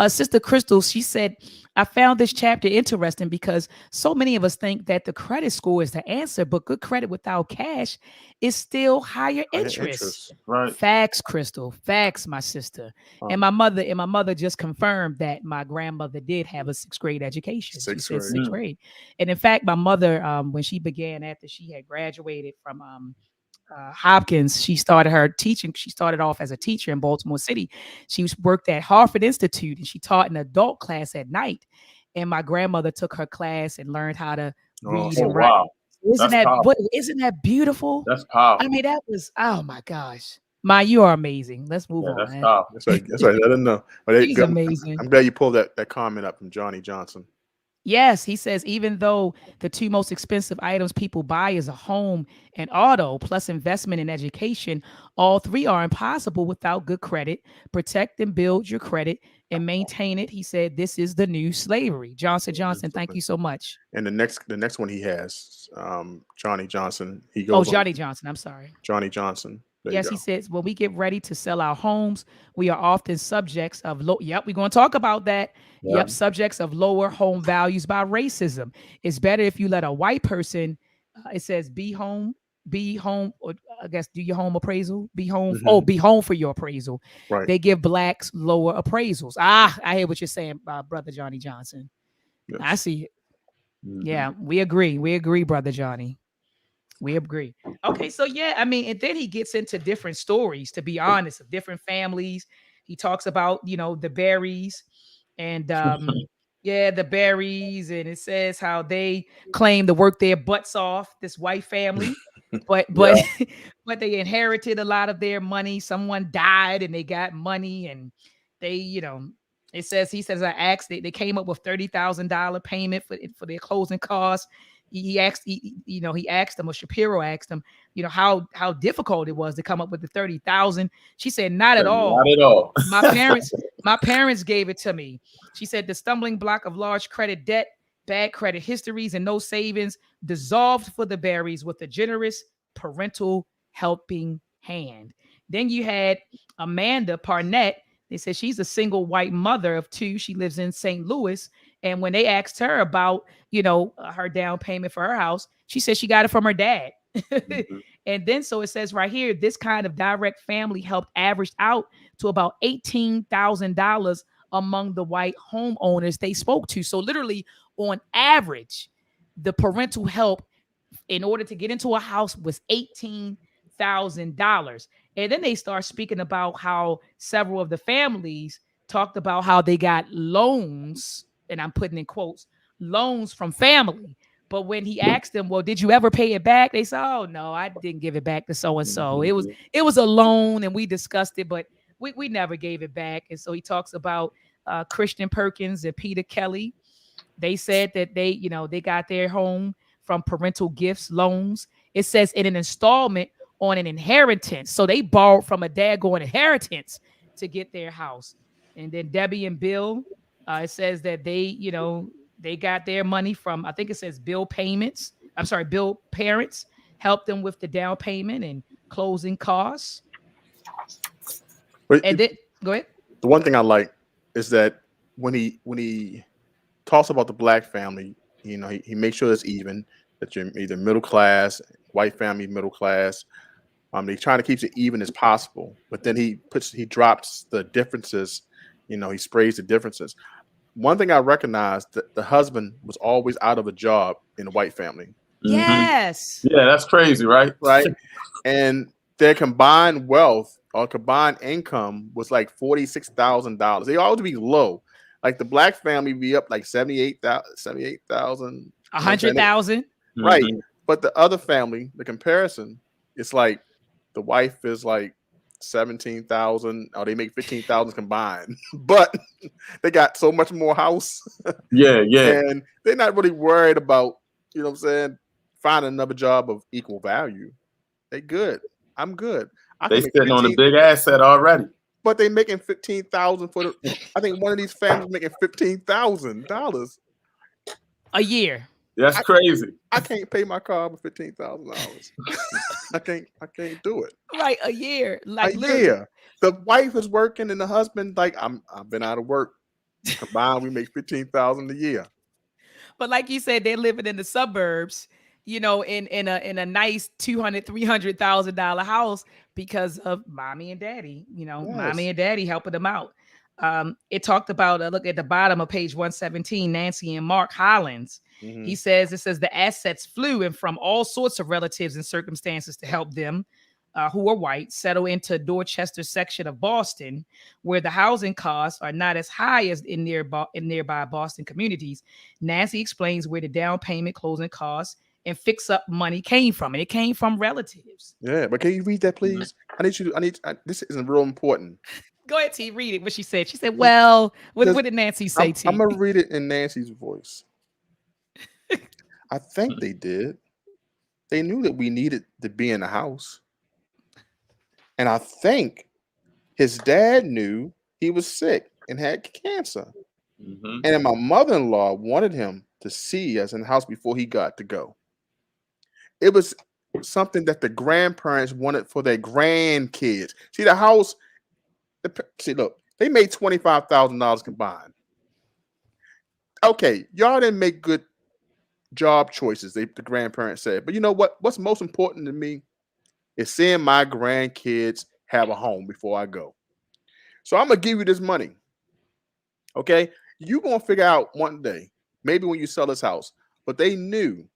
Sister Crystal, she said, I found this chapter interesting because so many of us think that the credit score is the answer, but good credit without cash is still higher interest. Right. Facts, Crystal. Facts, my sister. And my mother just confirmed that my grandmother did have a 6th grade education. She said 6th grade. And in fact, my mother, when she began after she had graduated from Hopkins, she started her teaching. She started off as a teacher in Baltimore City. She worked at Harvard Institute and she taught an adult class at night. And my grandmother took her class and learned how to read and write. Wow. Isn't that beautiful? That's powerful. I mean, that was, oh my gosh. Ma, you are amazing. Let's move on. That's Man. powerful. That's right. Let them know. He's amazing. I'm glad you pulled that comment up from Johnny Johnson. Yes, he says, even though the 2 most expensive items people buy is a home and auto, plus investment in education, all 3 are impossible without good credit. Protect and build your credit and maintain it. He said, this is the new slavery. Johnson, thank you so much. And the next one he has, Johnny Johnson. He goes. Johnny Johnson. I'm sorry. Johnny Johnson. Yes, he says, when we get ready to sell our homes, we are often subjects of we're going to talk about that. Yeah. Subjects of lower home values by racism. It's better if you let a white person, it says be home, or I guess do your home appraisal, be home. Mm-hmm. Be home for your appraisal. Right. They give blacks lower appraisals. I hear what you're saying, Brother Johnny Johnson. Yes. I see it. Mm-hmm. Yeah, we agree, Brother Johnny. We agree. Okay, so yeah, I mean, and then he gets into different stories, to be honest, of different families. He talks about, the Berries and the Berries, and it says how they claim to work their butts off, this white family, but but they inherited a lot of their money. Someone died and they got money, and they, he says they came up with $30,000 payment for their closing costs. He asked them, or Shapiro asked them, how difficult it was to come up with the 30,000. She said, not at all. Not at all. My parents gave it to me. She said the stumbling block of large credit debt, bad credit histories, and no savings dissolved for the Berries with a generous parental helping hand. Then you had Amanda Parnett. They said she's a single white mother of 2. She lives in St. Louis. And when they asked her about, her down payment for her house, she said she got it from her dad. Mm-hmm. And then, so it says right here, this kind of direct family helped average out to about $18,000 among the white homeowners they spoke to. So literally, on average, the parental help in order to get into a house was $18,000. And then they start speaking about how several of the families talked about how they got loans, and I'm putting in quotes, loans from family. But when he asked them, well, did you ever pay it back? They said, oh no, I didn't give it back to so and so. It was a loan, and we discussed it, but we never gave it back. And so he talks about Christian Perkins and Peter Kelly. They said that they got their home from parental gifts, loans. It says in an installment on an inheritance. So they borrowed from a daggone inheritance to get their house. And then Debbie and Bill, it says that they got their money from, I think it says Bill parents helped them with the down payment and closing costs. But And then, go ahead. the one thing I like is that when he talks about the black family, he makes sure it's even, that you're either middle class, white family, middle class. He's trying to keep it even as possible, but then he drops the differences. He sprays the differences. One thing I recognize, that the husband was always out of a job in a white family. Yes. Yeah, that's crazy, right? Right. And their combined wealth or combined income was like $46,000. They always be low. Like the black family be up like 78,000, 100,000. right? But the other family, the comparison, it's like the wife is like 17,000, or they make 15,000 combined, but they got so much more house. Yeah. And they're not really worried about, finding another job of equal value. They good. I'm good. They sitting on a big asset already. But they making 15,000 for I think one of these families making $15,000 a year. That's crazy. I can't pay my car with $15,000. I can't do it. Right, a year. Like year. The wife is working and the husband, like, I've been out of work. Combined, we make $15,000 a year. But like you said, they're living in the suburbs, in a nice $200,000-$300,000 house because of mommy and daddy. Mommy and daddy helping them out. It talked about, look at the bottom of page 117, Nancy and Mark Hollins. Mm-hmm. It says the assets flew in from all sorts of relatives and circumstances to help them, who are white, settle into Dorchester section of Boston, where the housing costs are not as high as in nearby Boston communities. Nancy explains where the down payment, closing costs, and fix-up money came from, and it came from relatives. Yeah, but can you read that, please? This isn't real important. Go ahead, T. Read it. What she said. She said, "Well, what did Nancy say, T?" I'm gonna read it in Nancy's voice. I think they did. They knew that we needed to be in the house. And I think his dad knew he was sick and had cancer. Mm-hmm. And my mother-in-law wanted him to see us in the house before he got to go. It was something that the grandparents wanted for their grandkids. See, the house, look, they made $25,000 combined. Okay, y'all didn't make good job choices, the grandparents said. But you know what? What's most important to me is seeing my grandkids have a home before I go. So I'm going to give you this money. Okay? You're going to figure out one day, maybe when you sell this house. But they knew.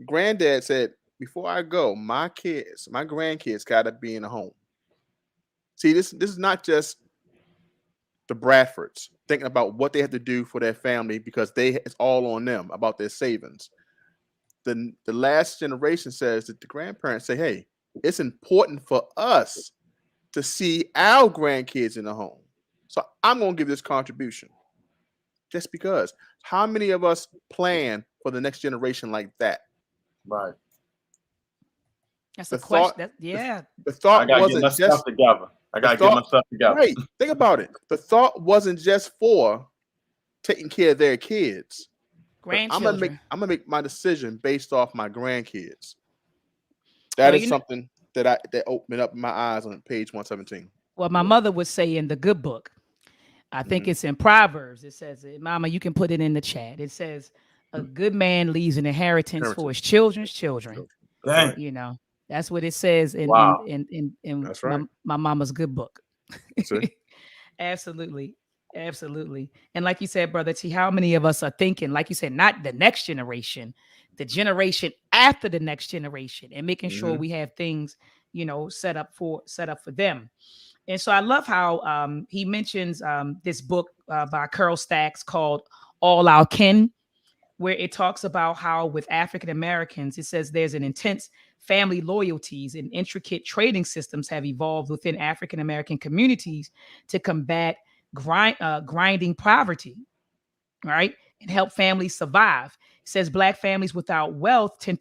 Granddad said, before I go, my grandkids got to be in a home. See, this is not just the Bradfords thinking about what they have to do for their family because it's all on them about their savings. The last generation says that the grandparents say, hey, it's important for us to see our grandkids in the home. So I'm going to give this contribution just because. How many of us plan for the next generation like that? Right. That's a question. The thought wasn't just together. I got to get myself together. Right. Think about it. The thought wasn't just for taking care of their kids. Grandchildren. I'm gonna make my decision based off my grandkids. That is something that opened up my eyes on page 117. Well, my mother would say in the good book, I think it's in Proverbs. It says, Mama, you can put it in the chat. It says, a good man leaves an inheritance for his children's children. Dang. That's what it says in That's right. my mama's good book. That's right. Absolutely. Absolutely. And like you said, Brother T, how many of us are thinking, like you said, not the next generation, the generation after the next generation, and making sure Mm-hmm. we have things, set up for them. And so I love how he mentions this book by Carl Stacks called All Our Kin, where it talks about how with African Americans, it says there's an intense family loyalties and intricate trading systems have evolved within African American communities to combat grinding poverty, right? And help families survive. It says black families without wealth tend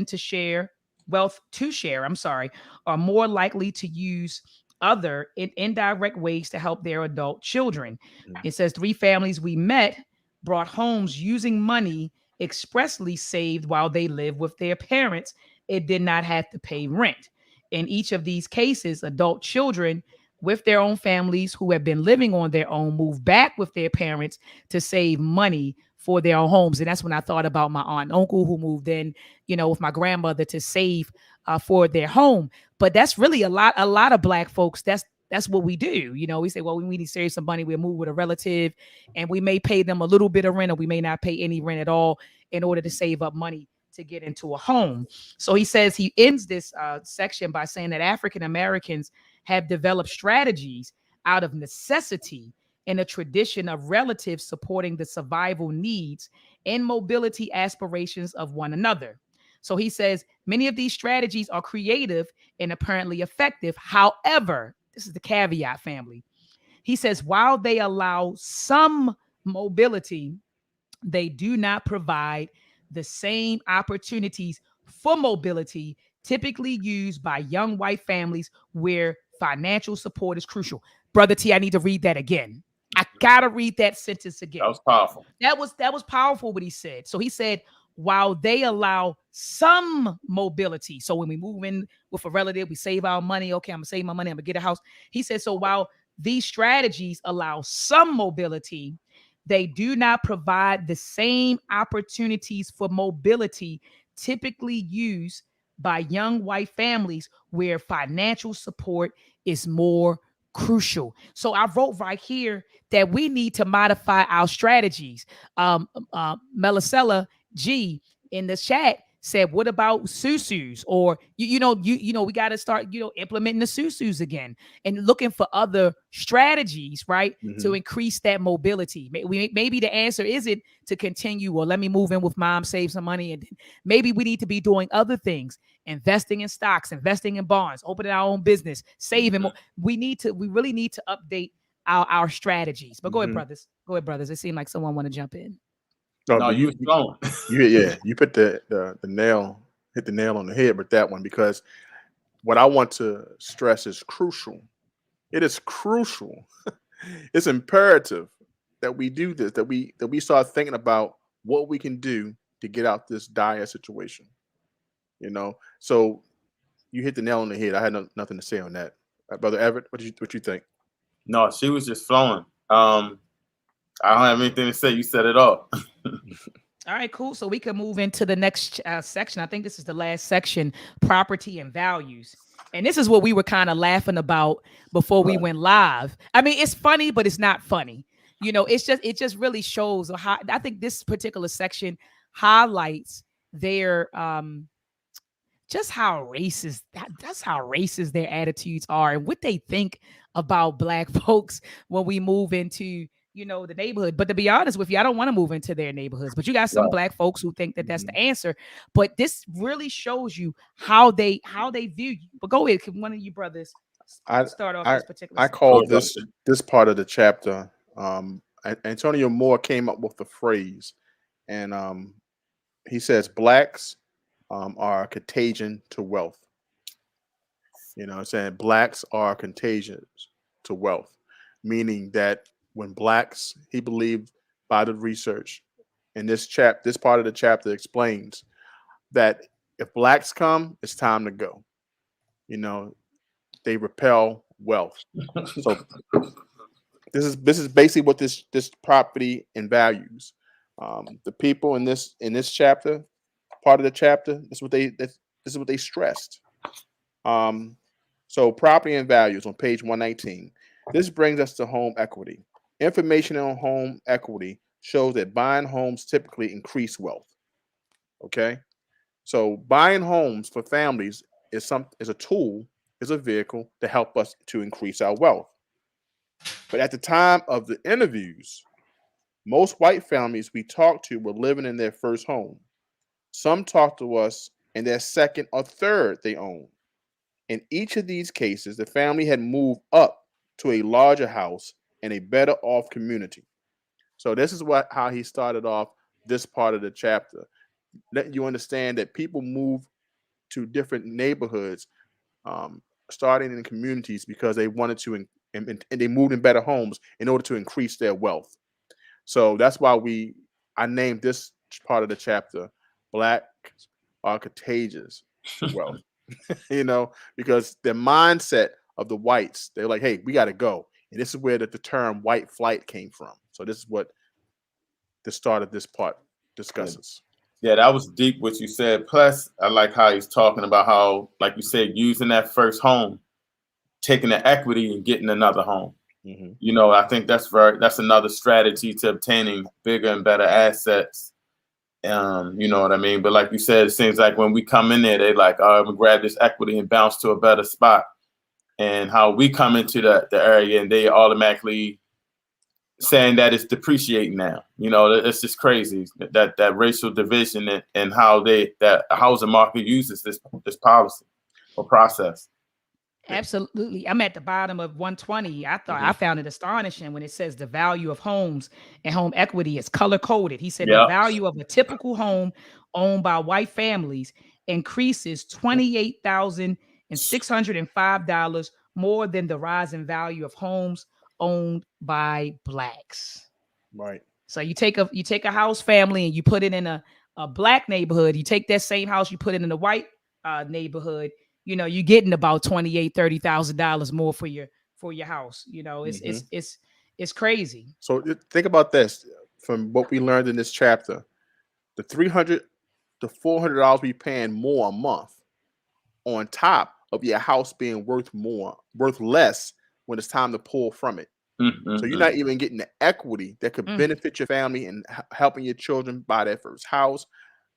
to share wealth to share, I'm sorry, are more likely to use other indirect ways to help their adult children. It says three families we met brought homes using money expressly saved while they lived with their parents. It did not have to pay rent. In each of these cases, adult children with their own families who have been living on their own moved back with their parents to save money for their own homes. And that's when I thought about my aunt and uncle who moved in, with my grandmother to save for their home. But that's really a lot of black folks. That's what we do. We say, well, we need to save some money. We'll move with a relative and we may pay them a little bit of rent or we may not pay any rent at all in order to save up money to get into a home. So he says he ends this section by saying that African Americans have developed strategies out of necessity in a tradition of relatives supporting the survival needs and mobility aspirations of one another. So he says many of these strategies are creative and apparently effective. However, this is the caveat, family. He says while they allow some mobility, they do not provide the same opportunities for mobility typically used by young white families where financial support is crucial. Brother T, I need to read that again. I gotta read that sentence again. That was powerful. That was powerful what he said. So he said, while they allow some mobility. So when we move in with a relative, we save our money. Okay, I'm gonna save my money, I'm gonna get a house. He said, so while these strategies allow some mobility, they do not provide the same opportunities for mobility typically used by young white families where financial support is more crucial. So I wrote right here that we need to modify our strategies. Melisella G in the chat said, "What about susus?" Or we got to start implementing the susus again and looking for other strategies, right, to increase that mobility. Maybe the answer isn't to continue. Well, let me move in with mom, save some money, and maybe we need to be doing other things, investing in stocks, investing in bonds, opening our own business, saving more. We really need to update our strategies. But go ahead, brothers. Go ahead, brothers. It seemed like someone want to jump in. No, you don't. You put the nail, hit the nail on the head with that one, because what I want to stress is crucial. It is crucial. It's imperative that we do this, that we start thinking about what we can do to get out this dire situation. So you hit the nail on the head. I had nothing to say on that. Brother Everett, what you think? No, she was just flowing. I don't have anything to say. You said it all. All right, cool. So we can move into the next section. I think this is the last section, property and values. And this is what we were kind of laughing about before we went live. I mean, it's funny, but it's not funny. It just really shows how I think this particular section highlights their just how racist that's how racist their attitudes are and what they think about black folks when we move into the neighborhood. But to be honest with you, I don't want to move into their neighborhoods, but you got some black folks who think that that's the answer. But this really shows you how they view you. But go ahead, can one of you brothers start off this particular I call this part of the chapter, Antonio Moore came up with the phrase, and he says blacks are contagion to wealth. Saying blacks are contagious to wealth, meaning that when blacks, he believed by the research, and this part of the chapter explains that if blacks come, it's time to go. They repel wealth. So this is basically what this property and values. The people in this chapter, part of the chapter, this is what they stressed. So property and values on page 119. This brings us to home equity. Information on home equity shows that buying homes typically increase wealth. Okay, so buying homes for families is a tool, is a vehicle to help us to increase our wealth. But at the time of the interviews, most white families we talked to were living in their first home. Some talked to us in their second or third they owned. In each of these cases, the family had moved up to a larger house in a better off community. So this is how he started off this part of the chapter, letting you understand that people move to different neighborhoods, um, starting in communities because they wanted to, and they moved in better homes in order to increase their wealth. So that's why I named this part of the chapter "Black are contagious to wealth." Because the mindset of the whites, they're like, "Hey, we got to go," and this is where the term "white flight" came from. So this is what the start of this part discusses. Yeah, that was deep what you said. Plus, I like how he's talking about how, like you said, using that first home, taking the equity and getting another home. Mm-hmm. I think that's another strategy to obtaining bigger and better assets. You know what I mean? But like you said, it seems like when we come in there, they like, oh, I'm gonna grab this equity and bounce to a better spot. And how we come into the area and they automatically saying that it's depreciating now. It's just crazy that racial division and how that housing market uses this policy or process. Absolutely. I'm at the bottom of 120. I found it astonishing when it says the value of homes and home equity is color coded. He said the Yeah. value of a typical home owned by white families increases $28,605 more than the rising value of homes owned by blacks. Right. So you take a house family and you put it in a black neighborhood. You take that same house, you put it in a white neighborhood. You're getting about $28,000-$30,000 more for your house. It's crazy. So think about this from what we learned in this chapter: the $300 to $400 we paying more a month, on top of your house being worth less when it's time to pull from it. So you're not even getting the equity that could benefit your family and helping your children buy their first house,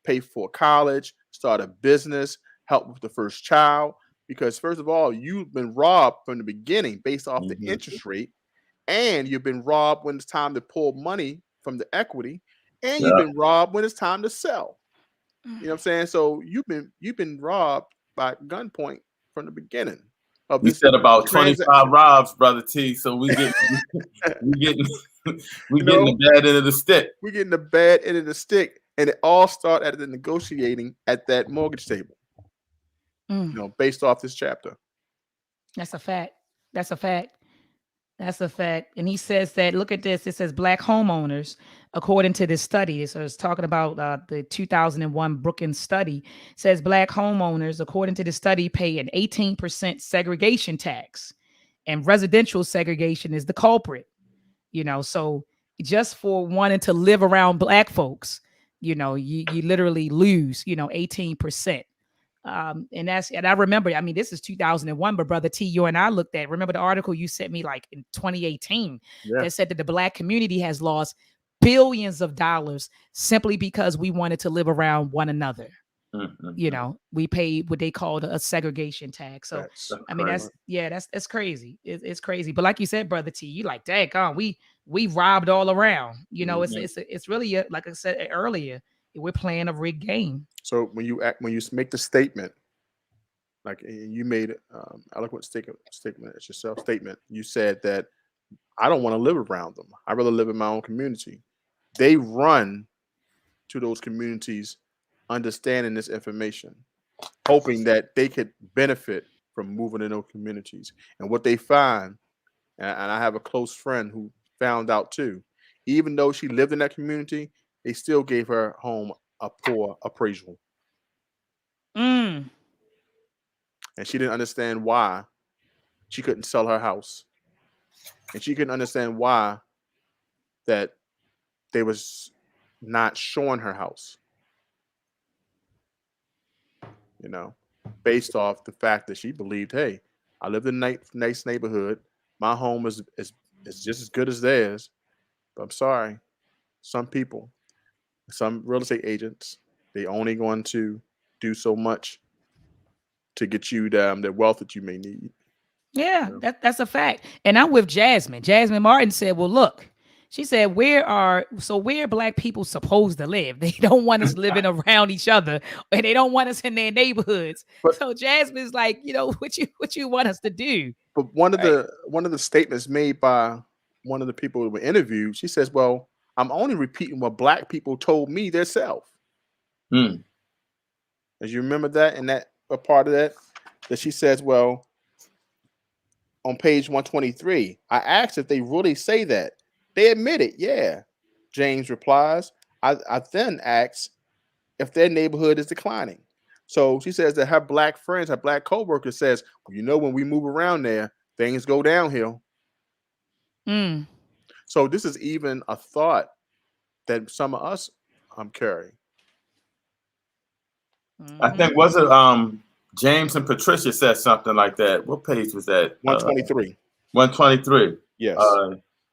pay for college, start a business, help with the first child. Because first of all, you've been robbed from the beginning based off the interest rate, and you've been robbed when it's time to pull money from the equity, and you've been robbed when it's time to sell. You know what I'm saying? So you've been robbed by gunpoint from the beginning of You this said about 25 transaction. robs, brother T. So we getting the bad end of the stick. We're getting the bad end of the stick, and it all started at the negotiating at that mortgage table. Based off this chapter. That's a fact. That's a fact. That's a fact. And he says that, look at this. It says black homeowners, according to this study, so it's talking about the 2001 Brookings study, says black homeowners, according to the study, pay an 18% segregation tax, and residential segregation is the culprit. So just for wanting to live around black folks, you literally lose, 18%. And I remember, I mean, this is 2001, but brother T, you and I looked at, remember the article you sent me like in 2018 that said that the black community has lost billions of dollars simply because we wanted to live around one another. We paid what they called a segregation tax. So I mean, that's crazy. It's crazy. But like you said, brother T, you like, dang, we robbed all around. It's really like I said earlier, we're playing a rigged game. So when you make the statement, like you made eloquent statement, it's yourself statement. You said that I don't want to live around them. I rather live in my own community. They run to those communities, understanding this information, hoping that they could benefit from moving in those communities. And what they find, and I have a close friend who found out too, even though she lived in that community, they still gave her home a poor appraisal. And she didn't understand why she couldn't sell her house. And she couldn't understand why that they was not showing her house. Based off the fact that she believed, hey, I lived in a nice neighborhood. My home is it's just as good as theirs. But I'm sorry, some people, some real estate agents, they only going to do so much to get you the wealth that you may need. Yeah, You know? that's a fact. And I'm with Jasmine. Jasmine Martin said, well, look, she said, where are Black people supposed to live? They don't want us living around each other, and they don't want us in their neighborhoods. But So Jasmine's like, what you want us to do? but one of Right. the statements made by one of the people who were interviewed, she says, "Well, I'm only repeating what Black people told me themselves." Mm. As you remember that, and that a part of that she says, "Well, on page 123, I asked if they really say that. They admit it, yeah." James replies. I then asked if their neighborhood is declining. So she says that her Black friends, her Black coworkers says, well, when we move around there, things go downhill. Mm. So this is even a thought that some of us carry. I think was it James and Patricia said something like that. What page was that? 123. 123. Yes.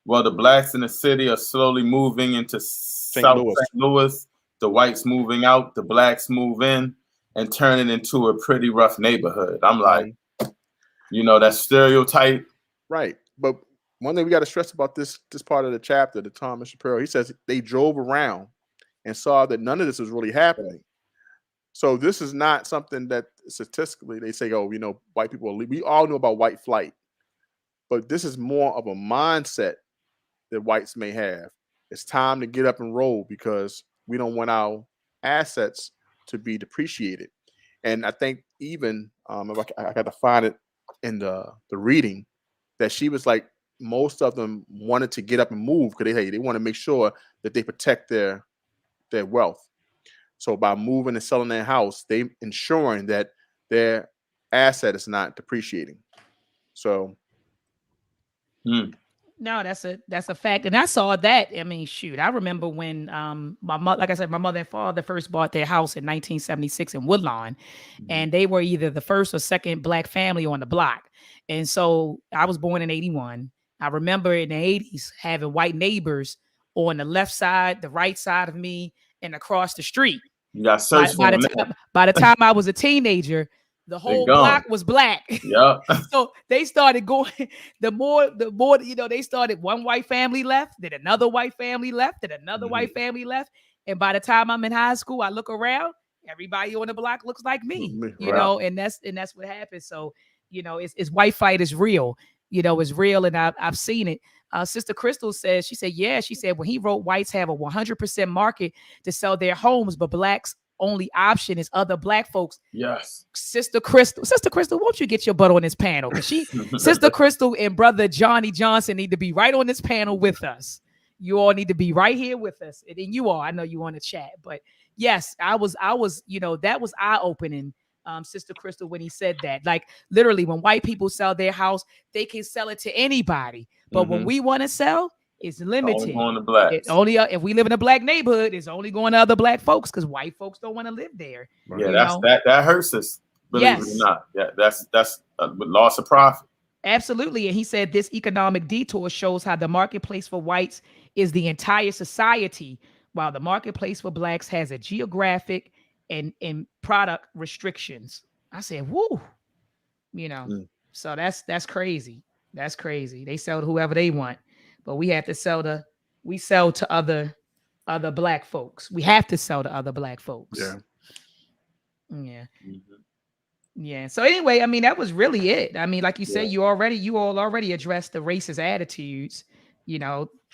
Well, the Blacks in the city are slowly moving into South Louis. St. Louis. The whites moving out, the Blacks move in, and turning into a pretty rough neighborhood. I'm like, that stereotype. Right. But one thing we got to stress about this part of the chapter, the Thomas Shapiro, he says they drove around and saw that none of this was really happening. So this is not something that statistically they say, oh, white people, we all know about white flight. But this is more of a mindset that whites may have. It's time to get up and roll because we don't want our assets to be depreciated. And I think even if I got to find it in the reading, that she was like, most of them wanted to get up and move because they want to make sure that they protect their wealth. So by moving and selling their house, they ensuring that their asset is not depreciating. So no, that's a fact. And I saw that. I mean, shoot, I remember when my mother, like I said, my mother and father first bought their house in 1976 in Woodlawn, and they were either the first or second Black family on the block. And so I was born in 81. I remember in the 80s having white neighbors on the left side, the right side of me, and across the street. You got search by the time I was a teenager, the whole block was Black. Yeah. So they started going, the more, they started, one white family left, then another white family left, then another white family left. And by the time I'm in high school, I look around, everybody on the block looks like me, and that's what happens. So, it's white fight is real, it's real. And I've seen it. Sister Crystal says, she said, when he wrote whites have a 100% market to sell their homes, but Blacks only option is other Black folks. Yes. Sister Crystal, won't you get your butt on this panel? Because Sister Crystal and Brother Johnny Johnson need to be right on this panel with us. You all need to be right here with us. And you all, I know you want to chat, but yes, I was, that was eye-opening. Sister Crystal, when he said that, like literally when white people sell their house, they can sell it to anybody. But when we want to sell, it's limited. Only if we live in a Black neighborhood, it's only going to other Black folks because white folks don't want to live there. Yeah, that hurts us. Believe it or not. Yeah, that's loss of profit. Absolutely. And he said this economic detour shows how the marketplace for whites is the entire society, while the marketplace for Blacks has a geographic and product restrictions. I said, whoo, so that's crazy. That's crazy. They sell to whoever they want, but we have to sell to other Black folks. We have to sell to other Black folks. Yeah. Yeah. So anyway, I mean, that was really it. I mean, like you said, you all already addressed the racist attitudes,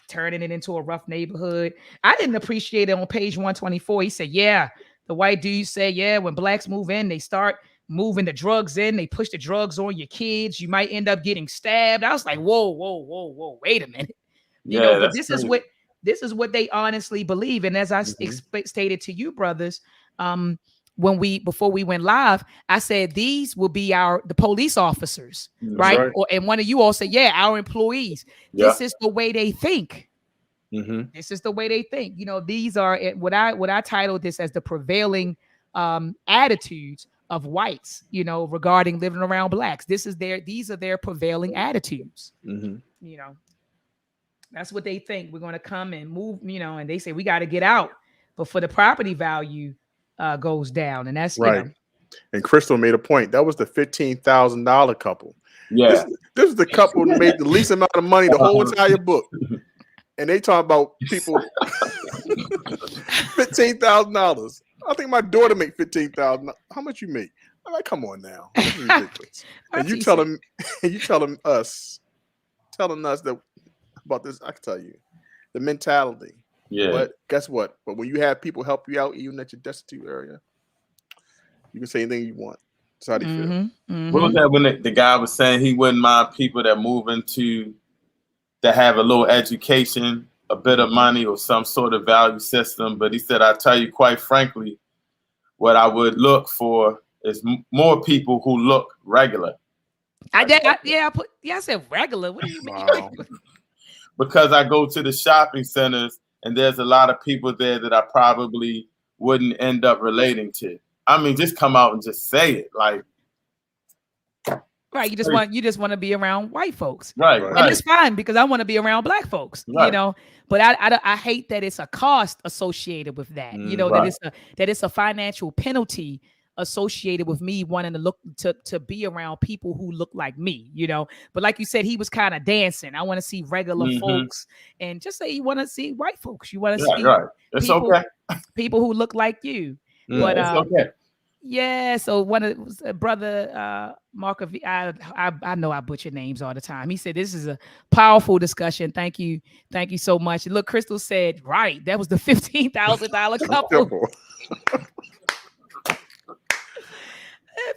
turning it into a rough neighborhood. I didn't appreciate it on page 124. He said, yeah, the white dude said, yeah, when Blacks move in, they start moving the drugs in. They push the drugs on your kids. You might end up getting stabbed. I was like, whoa, wait a minute. But this is what they honestly believe. And as I stated to you, brothers, before we went live, I said these will be the police officers, right? And one of you all said, yeah, our employees. This is the way they think. This is the way they think. These are what I titled this as the prevailing attitudes of whites, regarding living around Blacks. These are their prevailing attitudes. That's what they think. We're going to come and move, and they say we got to get out. But for the property value goes down. And that's, Right. And Crystal made a point. That was the $15,000 couple. Yeah. This is the couple that made the least amount of money the whole entire book. And they talk about people $15,000. I think my daughter make $15,000. How much you make? I'm like, come on now. This is ridiculous. And you telling us that about this, I can tell you. The mentality. Yeah. But guess what? But when you have people help you out, even at your destitute area, you can say anything you want. That's how they feel. Mm-hmm. What was that when the guy was saying he wouldn't mind people that move into, that have a little education, a bit of money, or some sort of value system? But he said, I tell you, quite frankly, what I would look for is more people who look regular. I said regular. What do you mean? Wow. Because I go to the shopping centers and there's a lot of people there that I probably wouldn't end up relating to. I mean, just come out and just say it, like. Right, you just want to be around white folks, right? And it's fine because I want to be around black folks, right. But I hate that it's a cost associated with that, right. that it's a financial penalty associated with me wanting to look to be around people who look like me, But like you said, he was kind of dancing. I want to see regular folks, and just say you want to see white folks. You want to see It's people who look like you. But it's okay. Yeah, so one of brother Mark of I know I butcher names all the time. He said this is a powerful discussion. Thank you so much. And look, Crystal said right. That was the $15,000 couple.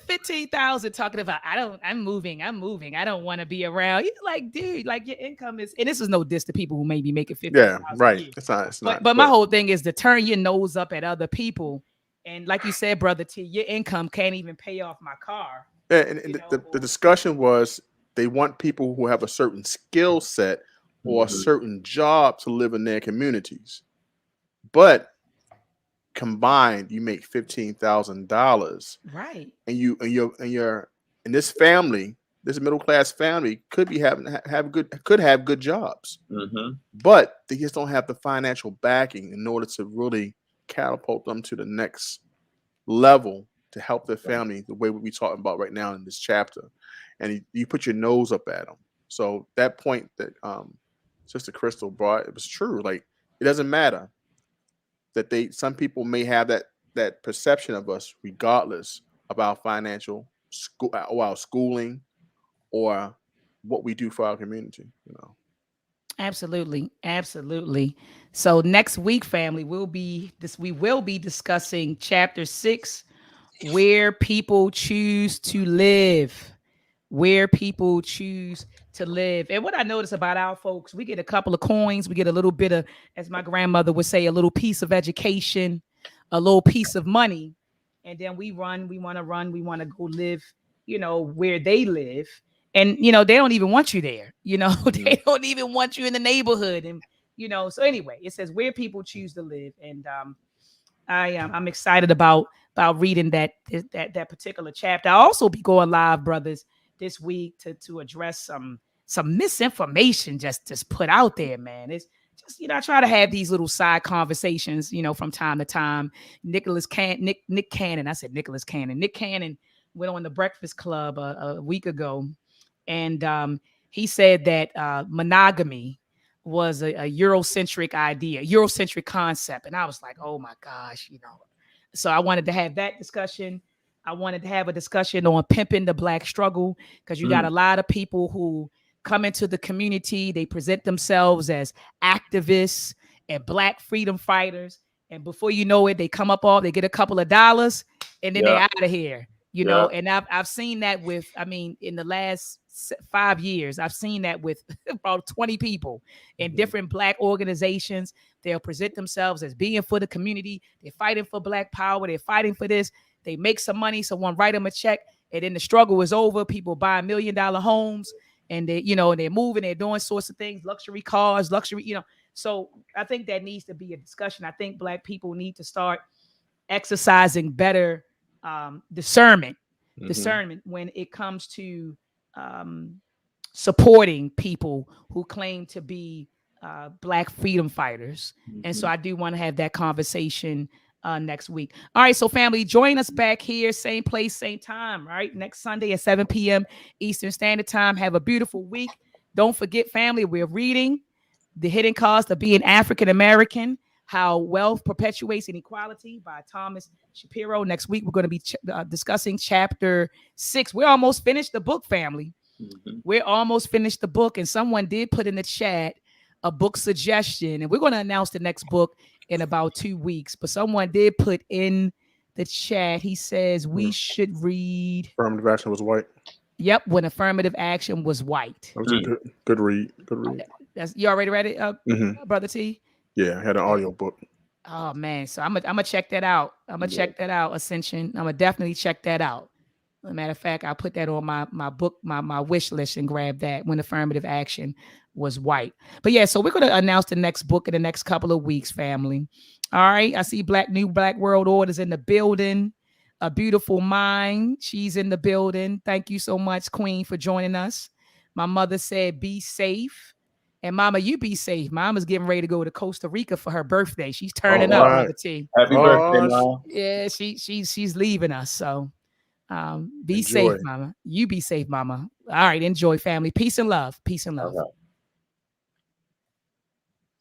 15,000 talking about I'm moving. I don't want to be around. You're like, dude, like your income is, and this is no diss to people who may be making 50,000. Yeah, right. It's not. But my whole thing is to turn your nose up at other people. And like you said, Brother T, your income can't even pay off my car. Yeah, and the discussion was they want people who have a certain skill set or a certain job to live in their communities. But combined, you make $15,000. Right. And this family, this middle class family, could be have good jobs. But they just don't have the financial backing in order to really catapult them to the next level to help their family the way we're talking about right now in this chapter. And you put your nose up at them. So that point that Sister Crystal brought, it was true. Like, it doesn't matter that some people may have that perception of us regardless of our financial or our schooling or what we do for our community, Absolutely. So next week, family, we will be discussing chapter 6, where people choose to live. And what I notice about our folks, we get a couple of coins, we get a little bit of, as my grandmother would say, a little piece of education, a little piece of money, and then we want to go live, where they live. And, they don't even want you there. They don't even want you in the neighborhood. And, so anyway, it says where people choose to live. And I'm excited about reading that particular chapter. I'll also be going live, brothers, this week to address some misinformation just put out there, man. It's just, I try to have these little side conversations, from time to time. Nick Cannon. I said Nicholas Cannon. Nick Cannon went on the Breakfast Club a week ago. And he said that monogamy was a Eurocentric idea, Eurocentric concept. And I was like, oh my gosh, So I wanted to have that discussion. I wanted to have a discussion on pimping the Black struggle, because you got a lot of people who come into the community. They present themselves as activists and Black freedom fighters. And before you know it, they come up they get a couple of dollars and then they're out of here. And I've seen that in the last 5 years, I've seen that with about 20 people in different Black organizations. They'll present themselves as being for the community. They're fighting for Black power. They're fighting for this. They make some money. Someone write them a check, and then the struggle is over. People buy $1 million homes, and they're moving. They're doing sorts of things, luxury cars, So I think that needs to be a discussion. I think Black people need to start exercising better discernment when it comes to supporting people who claim to be Black freedom fighters. And so Mhm. I do want to have that conversation next week. All right, so family, join us back here, same place, same time, right? Next Sunday at 7 p.m. Eastern Standard Time. Have a beautiful week. Don't forget, family, we're reading The Hidden Cost of Being African American, How Wealth Perpetuates Inequality by Thomas Shapiro. Next week, we're going to be discussing chapter 6. We're almost finished the book, family. Mhm. We're almost finished the book, and someone did put in the chat a book suggestion, and we're going to announce the next book in about 2 weeks. But someone did put in the chat. He says we should read. Affirmative action was white. Yep, When Affirmative Action Was White. That was a good read. Good read. That's you already read it, Brother T? Yeah, I had an audio book. Oh man, so I'm gonna check that out. I'm gonna check that out. Ascension. I'm gonna definitely check that out. As a matter of fact, I'll put that on my book, my wish list, and grab that When Affirmative Action Was White. But yeah, so we're gonna announce the next book in the next couple of weeks, family. All right. I see New Black World Order's in the building. A Beautiful Mind. She's in the building. Thank you so much, Queen, for joining us. My mother said, be safe. And Mama, you be safe. Mama's getting ready to go to Costa Rica for her birthday. She's turning up, Brother T. Happy birthday, Mom. Yeah, she's leaving us. So be Enjoy. safe, Mama. You be safe, Mama. All right, enjoy, family. Peace and love. Peace and love.